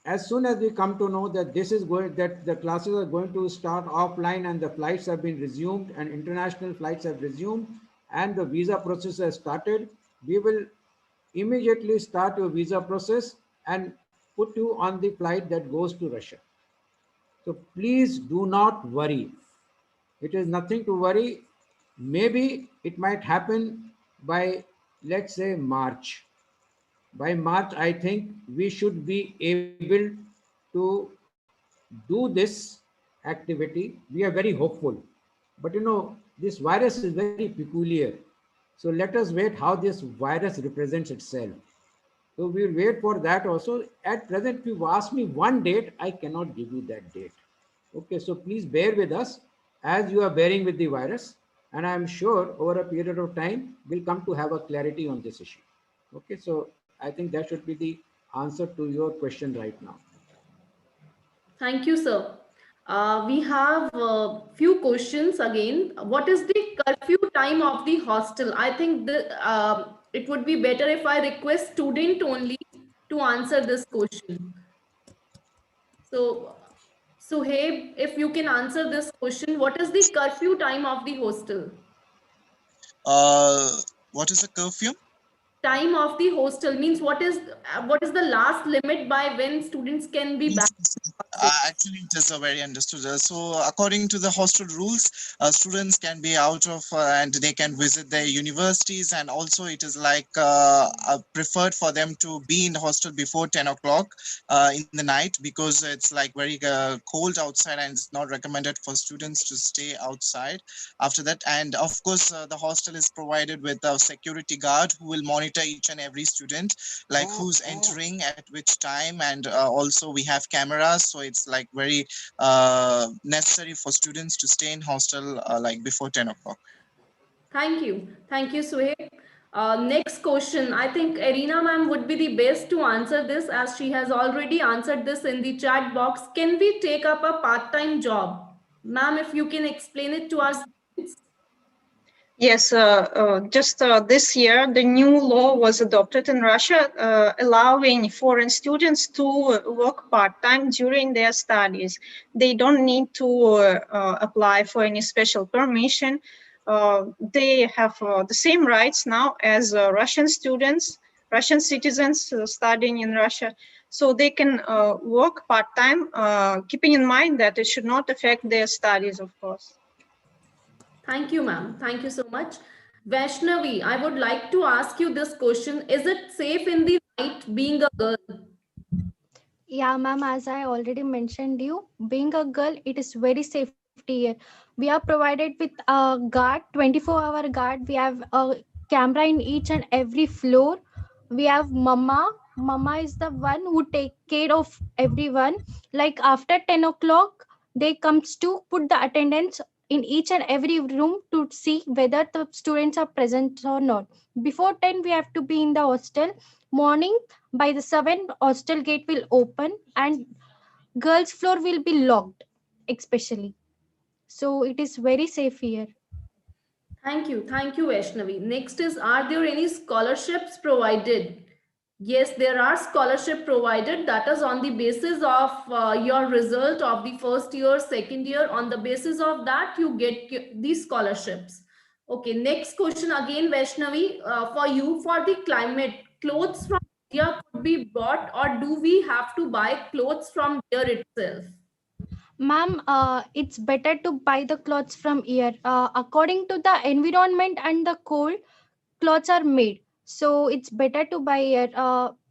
as soon as we come to know that that the classes are going to start offline and the flights have been resumed and international flights have resumed, and the visa process has started, we will immediately start your visa process and put you on the flight that goes to Russia. So please do not worry. It is nothing to worry. Maybe it might happen by, let's say, March. By March, I think we should be able to do this activity. We are very hopeful. But this virus is very peculiar. So let us wait how this virus represents itself. So we'll wait for that also. At present, if you ask me one date, I cannot give you that date. Okay, so please bear with us as you are bearing with the virus. And I'm sure over a period of time, we'll come to have a clarity on this issue. Okay, so I think that should be the answer to your question right now. Thank you, sir. We have a few questions again. What is the curfew time of the hostel? I think it would be better if I request student only to answer this question. So, Suhaib, if you can answer this question, what is the curfew time of the hostel? What is the curfew? Time of the hostel means what is the last limit by when students can be back? Actually, it is a very understood. So, according to the hostel rules, students can be out of and they can visit their universities, and also it is like preferred for them to be in the hostel before 10 o'clock in the night, because it's like very cold outside and it's not recommended for students to stay outside after that. And of course, the hostel is provided with a security guard who will monitor each and every student, like who's entering at which time, and also we have cameras, so it's like very necessary for students to stay in hostel like before 10 o'clock. Thank you, Suhaib. Next question. I think Arina ma'am would be the best to answer this, as she has already answered this in the chat box. Can we take up a part-time job? Ma'am, if you can explain it to our students. Yes, just this year, the new law was adopted in Russia, allowing foreign students to work part-time during their studies. They don't need to apply for any special permission. They have the same rights now as Russian students, Russian citizens studying in Russia. So they can work part-time, keeping in mind that it should not affect their studies, of course. Thank you, ma'am. Thank you so much. Vaishnavi, I would like to ask you this question. Is it safe in the night being a girl? Yeah, ma'am, as I already mentioned you, being a girl, it is very safety here. We are provided with a guard, 24-hour guard. We have a camera in each and every floor. We have mama. Mama is the one who take care of everyone. Like after 10 o'clock, they comes to put the attendance in each and every room to see whether the students are present or not. Before 10, we have to be in the hostel. Morning, by the 7, hostel gate will open and girls' floor will be locked, especially. So it is very safe here. Thank you, Vaishnavi. Next is, are there any scholarships provided? Yes, there are scholarship provided. That is on the basis of your result of the first year, second year. On the basis of that, you get these scholarships. Okay, next question again, Vaishnavi, for you, for the climate, clothes from India could be bought, or do we have to buy clothes from there itself? Ma'am, it's better to buy the clothes from here. According to the environment and the cold, clothes are made. So it's better to buy here.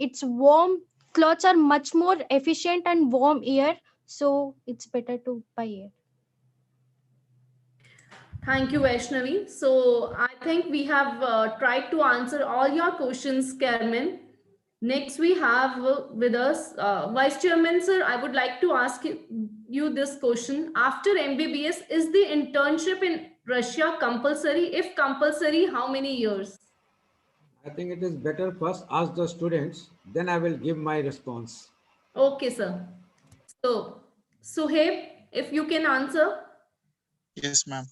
It's warm. Clothes are much more efficient and warm here. So it's better to buy here. Thank you, Vaishnavi. So I think we have tried to answer all your questions, Carmen. Next, we have with us Vice Chairman, sir. I would like to ask you this question. After MBBS, is the internship in Russia compulsory? If compulsory, how many years? I think it is better first ask the students, then I will give my response. Okay, sir. So, Suhaib, if you can answer. Yes, ma'am.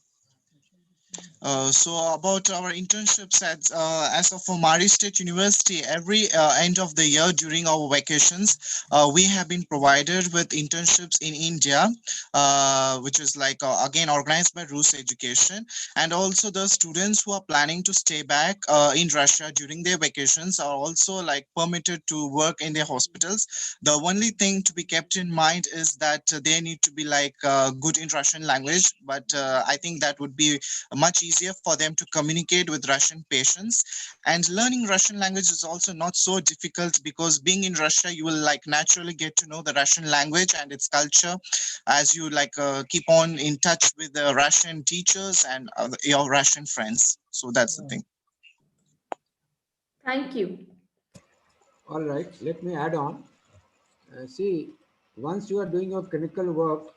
So about our internships as of Mari State University, every end of the year during our vacations, we have been provided with internships in India, which is like again organized by Rus Education, and also the students who are planning to stay back in Russia during their vacations are also like permitted to work in their hospitals. The only thing to be kept in mind is that they need to be like good in Russian language, but I think that would be much easier for them to communicate with Russian patients. And learning Russian language is also not so difficult because being in Russia, you will like naturally get to know the Russian language and its culture as you like keep on in touch with the Russian teachers and your Russian friends. So that's the thing. Thank you. All right, let me add on. See, once you are doing your clinical work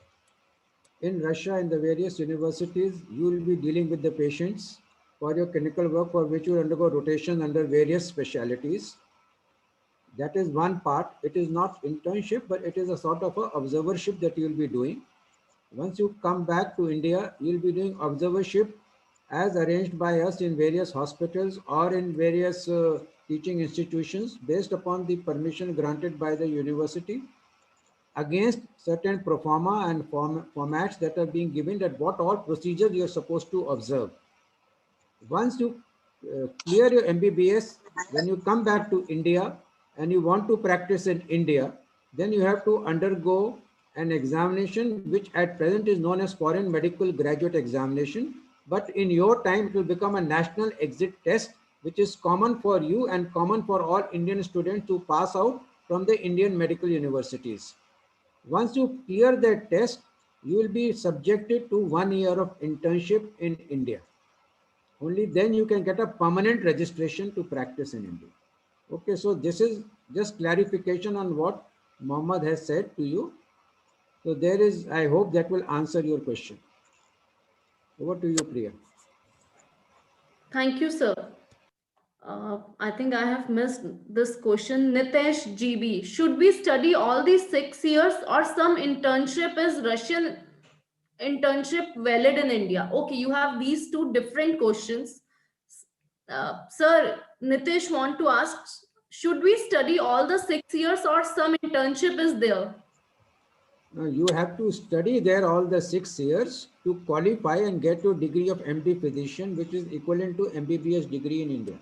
in Russia in the various universities, you will be dealing with the patients for your clinical work for which you undergo rotation under various specialities. That is one part. It is not internship, but it is a sort of a observership that you will be doing. Once you come back to India, you will be doing observership as arranged by us in various hospitals or in various teaching institutions based upon the permission granted by the university against certain pro forma and formats that are being given that what all procedures you are supposed to observe. Once you clear your MBBS, when you come back to India and you want to practice in India, then you have to undergo an examination which at present is known as Foreign Medical Graduate Examination. But in your time, it will become a national exit test, which is common for you and common for all Indian students to pass out from the Indian medical universities. Once you clear that test, you will be subjected to 1 year of internship in India. Only then you can get a permanent registration to practice in India. Okay, so this is just clarification on what Mohammed has said to you. So there is, I hope that will answer your question. Over to you, Priya. Thank you, sir. I think I have missed this question. Nitesh GB, should we study all these 6 years or some internship is Russian internship valid in India? Okay, you have these two different questions. Sir, Nitesh want to ask, should we study all the 6 years or some internship is there? Now you have to study there all the 6 years to qualify and get your degree of MD physician, which is equivalent to MBBS degree in India.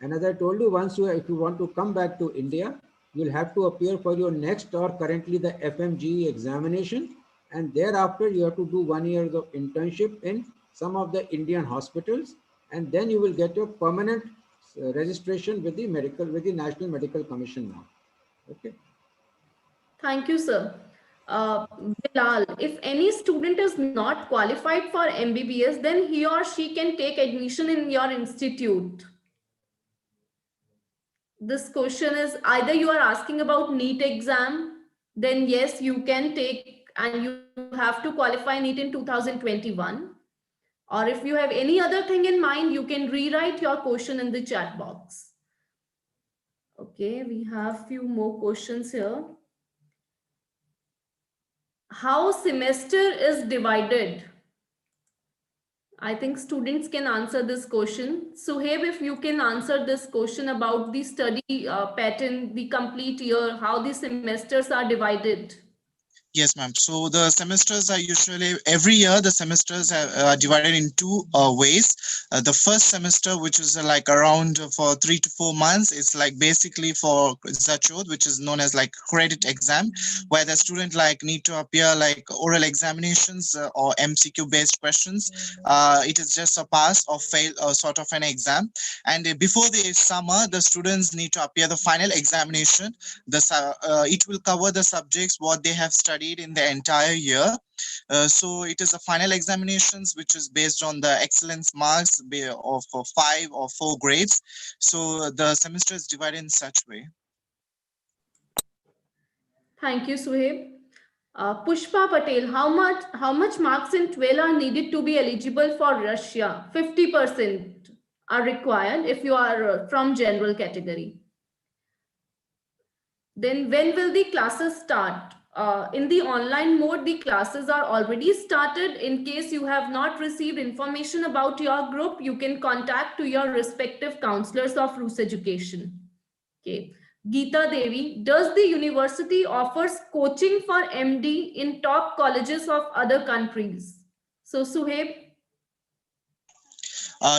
And as I told you, once if you want to come back to India, you'll have to appear for your next or currently the FMGE examination. And thereafter, you have to do 1 year of internship in some of the Indian hospitals. And then you will get your permanent registration with the National Medical Commission now. Okay. Thank you, sir. Bilal, if any student is not qualified for MBBS, then he or she can take admission in your institute. This question is either you are asking about NEET exam, then yes, you can take and you have to qualify NEET in 2021. Or if you have any other thing in mind, you can rewrite your question in the chat box. Okay, we have few more questions here. How semester is divided? I think students can answer this question. Suhaib, if you can answer this question about the study pattern, the complete year, how the semesters are divided. Yes, ma'am. So the semesters are usually every year the semesters are divided in two ways. The first semester, which is like around for 3 to 4 months, it's like basically for Zachod, which is known as like credit exam, where the student like need to appear like oral examinations or MCQ based questions. It is just a pass or fail sort of an exam. And before the summer, the students need to appear the final examination. It will cover the subjects what they have studied in the entire year. So it is a final examinations which is based on the excellence marks of 5 or 4 grades. So the semester is divided in such way. Thank you, Suhaib. Pushpa Patel, how much marks in 12 are needed to be eligible for Russia? 50% are required if you are from general category. Then when will the classes start? in the online mode, the classes are already started. In case you have not received information about your group, you can contact to your respective counselors of Rus Education. Okay. Geeta Devi, does the university offers coaching for MD in top colleges of other countries? So Suhaib.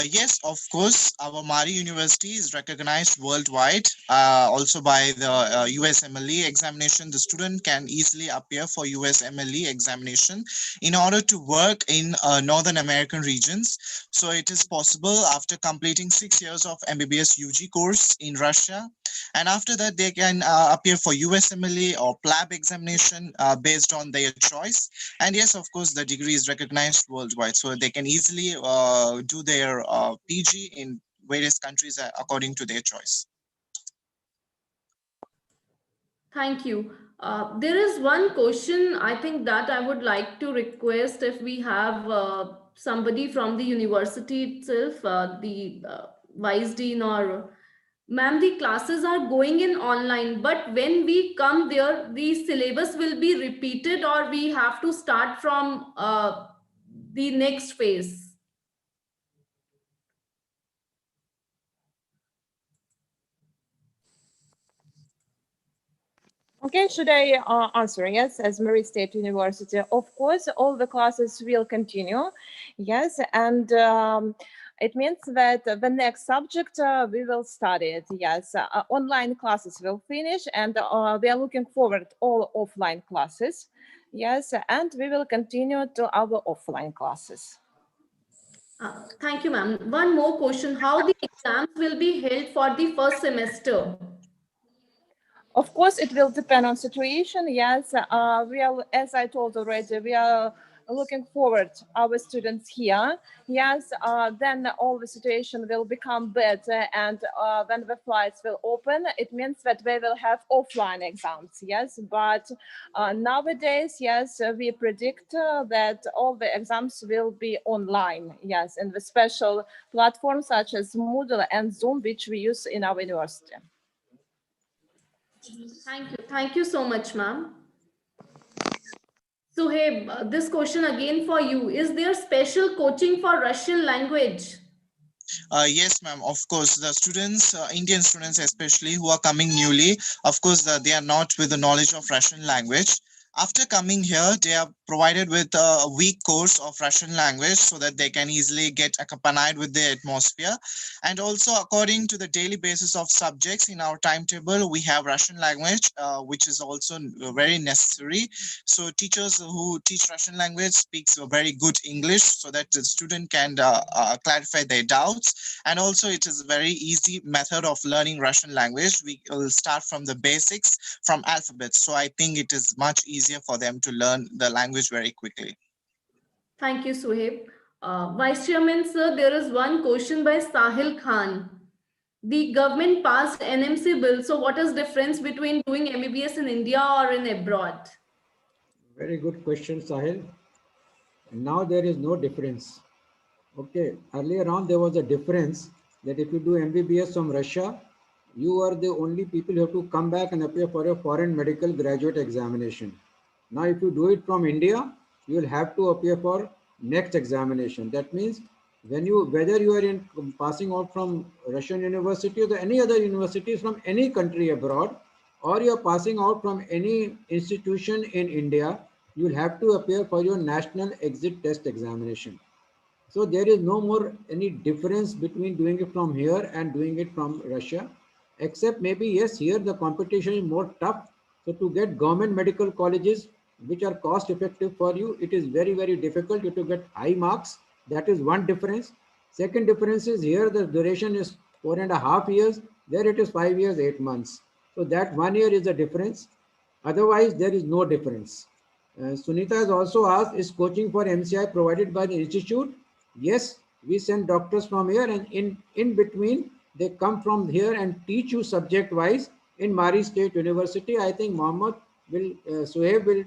Yes, of course. Our Mari University is recognized worldwide. Also by the USMLE examination, the student can easily appear for USMLE examination in order to work in Northern American regions. So it is possible after completing 6 years of MBBS UG course in Russia. And after that, they can appear for USMLE or PLAB examination based on their choice. And yes, of course, the degree is recognized worldwide. So they can easily do their PG in various countries according to their choice. Thank you. There is one question I think that I would like to request if we have somebody from the university itself, the vice dean or ma'am, the classes are going in online, but when we come there, the syllabus will be repeated or we have to start from the next phase. Okay, should I answer? Yes, as Murray State University, of course, all the classes will continue. Yes, and it means that the next subject we will study it. Yes, online classes will finish, and we are looking forward all offline classes. Yes, and we will continue to our offline classes. Thank you, ma'am. One more question: how the exams will be held for the first semester? Of course, it will depend on situation. Yes, we are, as I told already, we are looking forward our students here. Yes, then all the situation will become better, and when the flights will open, it means that we will have offline exams. Yes, but nowadays, yes, we predict that all the exams will be online. Yes, and the special platforms such as Moodle and Zoom, which we use in our university. Thank you. Thank you so much, ma'am. So, hey, this question again for you. Is there special coaching for Russian language? Yes, ma'am. Of course, the students, Indian students especially, who are coming newly, of course, they are not with the knowledge of Russian language. After coming here, they are provided with a week course of Russian language so that they can easily get accompanied with the atmosphere. And also, according to the daily basis of subjects in our timetable, we have Russian language, which is also very necessary. So teachers who teach Russian language speaks a very good English so that the student can clarify their doubts. And also, it is a very easy method of learning Russian language. We will start from the basics, from alphabets. So I think it is much easier for them to learn the language very quickly. Thank you, Suhaib. Vice Chairman, sir, there is one question by Sahil Khan. The government passed NMC bill. So what is difference between doing MBBS in India or in abroad? Very good question, Sahil. Now there is no difference. Okay, earlier on there was a difference that if you do MBBS from Russia, you are the only people who have to come back and appear for a foreign medical graduate examination. Now, if you do it from India, you will have to appear for next examination. That means when you, whether you are in passing out from Russian university or any other universities from any country abroad, or you are passing out from any institution in India, you will have to appear for your national exit test examination. So there is no more any difference between doing it from here and doing it from Russia, except maybe, yes, here the competition is more tough. So to get government medical colleges, which are cost effective for you, it is very, very difficult to get high marks. That is one difference. Second difference is here the duration is 4.5 years. There it is 5 years, 8 months. So that 1 year is the difference. Otherwise, there is no difference. Sunita has also asked, is coaching for MCI provided by the institute? Yes, we send doctors from here, and in between they come from here and teach you subject wise in Mari State University. I think Mohammed will, Suhaib will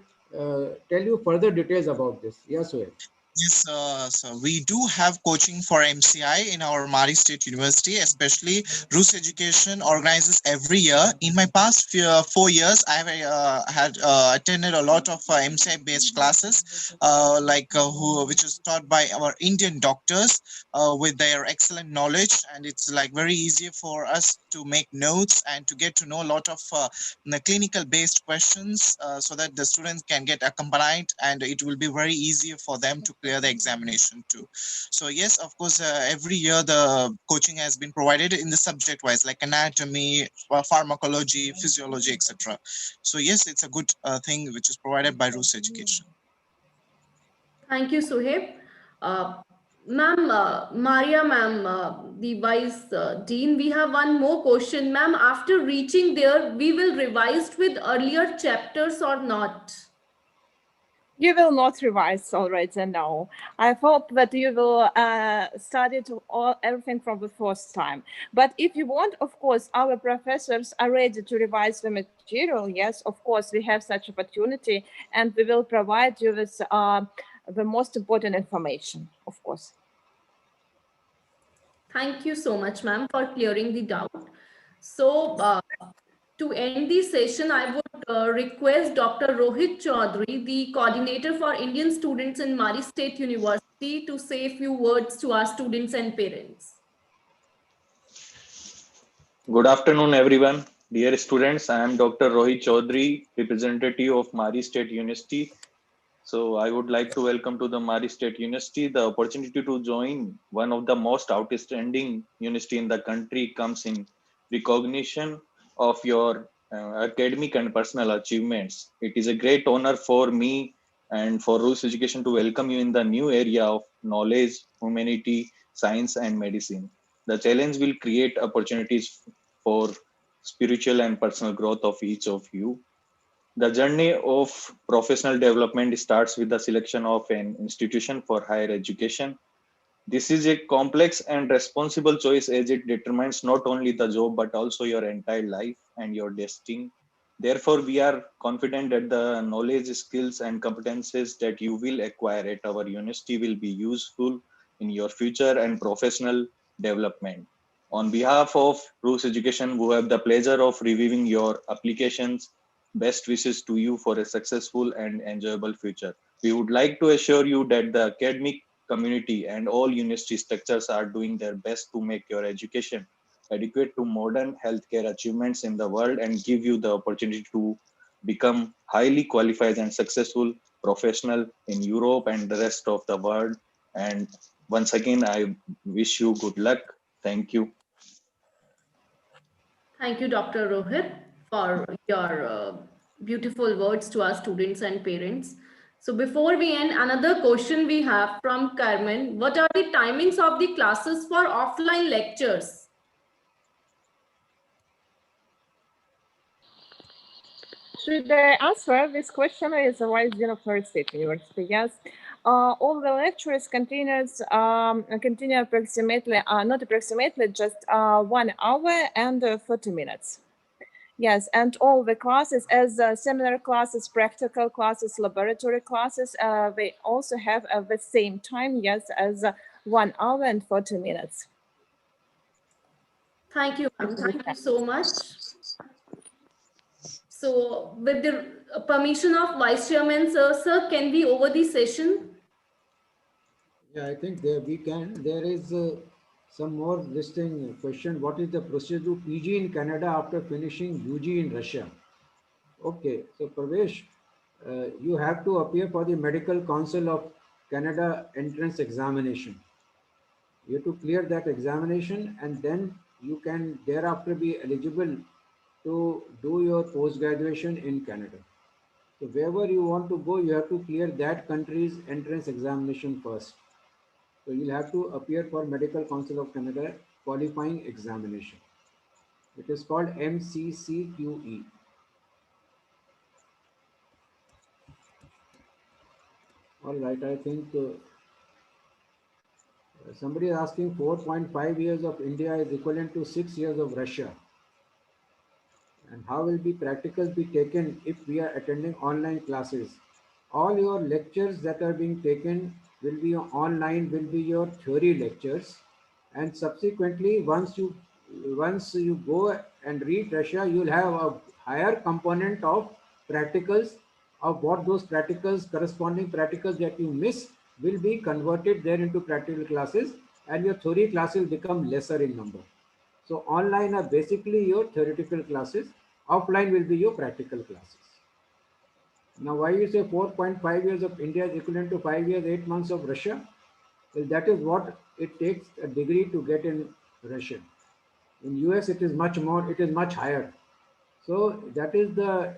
tell you further details about this. Yes, Suhaib. Yes, so we do have coaching for MCI in our Mari State University, especially Rus Education organizes every year. In my past 4 years, I have had attended a lot of MCI-based classes, which is taught by our Indian doctors with their excellent knowledge, and it's like very easy for us to make notes and to get to know a lot of the clinical-based questions, so that the students can get accompanied, and it will be very easy for them to clear the examination too. So yes, of course, every year the coaching has been provided in the subject wise, like anatomy, pharmacology, physiology, etc. So yes, it's a good thing which is provided by Rus Education. Thank you, Suhaib. Ma'am, Maria ma'am, the Vice Dean, we have one more question. Ma'am, after reaching there, we will revise with earlier chapters or not? You will not revise already now. I hope that you will study everything from the first time. But if you want, of course, our professors are ready to revise the material. Yes, of course, we have such opportunity, and we will provide you with the most important information, of course. Thank you so much, ma'am, for clearing the doubt. So, to end the session, I would request Dr. Rohit Chaudhary, the coordinator for Indian students in Mari State University, to say a few words to our students and parents. Good afternoon, everyone. Dear students, I am Dr. Rohit Chaudhary, representative of Mari State University. So I would like to welcome to the Mari State University. The opportunity to join one of the most outstanding university in the country comes in recognition of your academic and personal achievements. It is a great honor for me and for Rus Education to welcome you in the new area of knowledge, humanity, science, and medicine. The challenge will create opportunities for spiritual and personal growth of each of you. The journey of professional development starts with the selection of an institution for higher education. This is a complex and responsible choice as it determines not only the job but also your entire life and your destiny. Therefore, we are confident that the knowledge, skills, and competences that you will acquire at our university will be useful in your future and professional development. On behalf of Rus Education, we have the pleasure of reviewing your applications. Best wishes to you for a successful and enjoyable future. We would like to assure you that the academic community and all university structures are doing their best to make your education adequate to modern healthcare achievements in the world and give you the opportunity to become highly qualified and successful professional in Europe and the rest of the world. And once again, I wish you good luck. Thank you. Thank you, Dr. Rohit, for your beautiful words to our students and parents. So before we end, another question we have from Carmen. What are the timings of the classes for offline lectures? Should I answer this question as a Rus University? Yes. All the lectures continue approximately, not approximately, just 1 hour and 30 minutes. Yes, and all the classes, as seminar classes, practical classes, laboratory classes, they also have the same time, yes, as 1 hour and 40 minutes. Thank you, ma'am. Thank you so much. So with the permission of Vice Chairman, sir, can we over the session? Yeah, I think we can. There is some more listing question. What is the procedure to PG in Canada after finishing UG in Russia? Okay, so Pravesh, you have to appear for the Medical Council of Canada entrance examination. You have to clear that examination, and then you can thereafter be eligible to do your post-graduation in Canada. So wherever you want to go, you have to clear that country's entrance examination first. So you'll have to appear for Medical Council of Canada qualifying examination. It is called MCCQE. All right, I think somebody is asking 4.5 years of India is equivalent to 6 years of Russia. And how will be practicals be taken if we are attending online classes? All your lectures that are being taken will be online, will be your theory lectures, and subsequently once you go and read Russia, you'll have a higher component of practicals, of what those practicals, corresponding practicals that you miss will be converted there into practical classes, and your theory classes will become lesser in number. So online are basically your theoretical classes, offline will be your practical classes. Now, why you say 4.5 years of India is equivalent to 5 years, 8 months of Russia? Well, that is what it takes a degree to get in Russian. In US, it is much more, it is much higher. So that is the,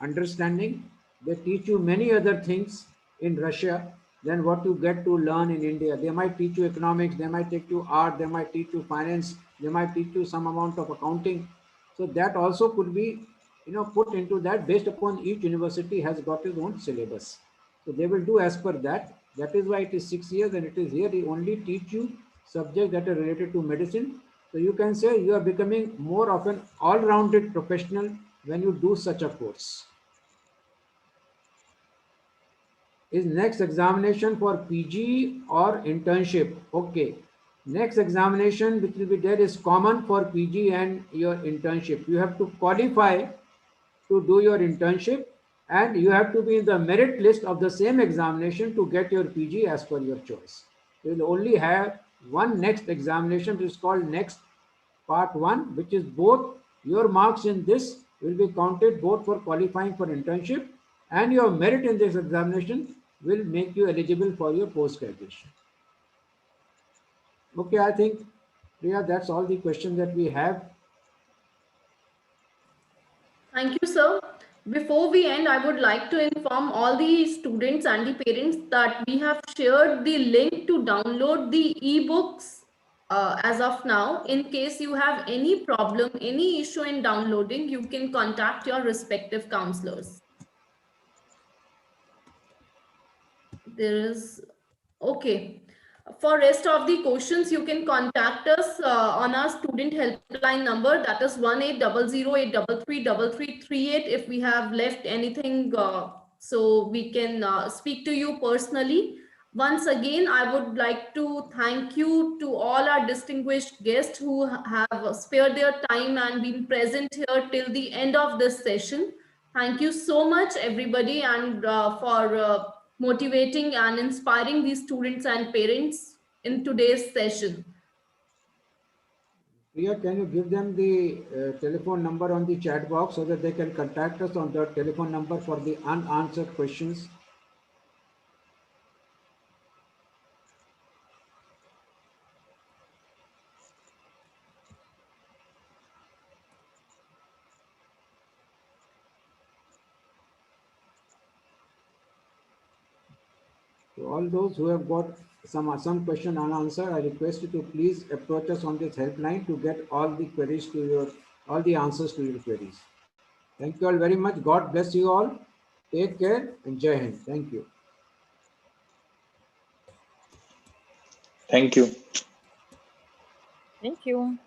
understanding. They teach you many other things in Russia than what you get to learn in India. They might teach you economics, they might teach you art, they might teach you finance, they might teach you some amount of accounting. So that also could be, put into that based upon each university has got its own syllabus. So they will do as per that. That is why it is 6 years, and it is here they only teach you subjects that are related to medicine. So you can say you are becoming more of an all-rounded professional when you do such a course. Is next examination for PG or internship? Okay. Next examination which will be there is common for PG and your internship. You have to qualify to do your internship, and you have to be in the merit list of the same examination to get your PG as per your choice. You will only have one next examination, which is called next part 1, which is both your marks in this will be counted both for qualifying for internship, and your merit in this examination will make you eligible for your post-graduation. Okay, I think, Priya, that's all the questions that we have. Thank you, sir. Before we end, I would like to inform all the students and the parents that we have shared the link to download the e-books as of now. In case you have any problem, any issue in downloading, you can contact your respective counselors. There is, okay. For rest of the questions, you can contact us on our student helpline number, that is 1800-833-3338. If we have left anything, so we can speak to you personally. Once again, I would like to thank you to all our distinguished guests who have spared their time and been present here till the end of this session. Thank you so much, everybody, and for motivating and inspiring the students and parents in today's session. Priya, can you give them the telephone number on the chat box so that they can contact us on the telephone number for the unanswered questions? To all those who have got some question unanswered, I request you to please approach us on this helpline to get all the queries all the answers to your queries. Thank you all very much. God bless you all. Take care and Jai Hind. Thank you. Thank you. Thank you.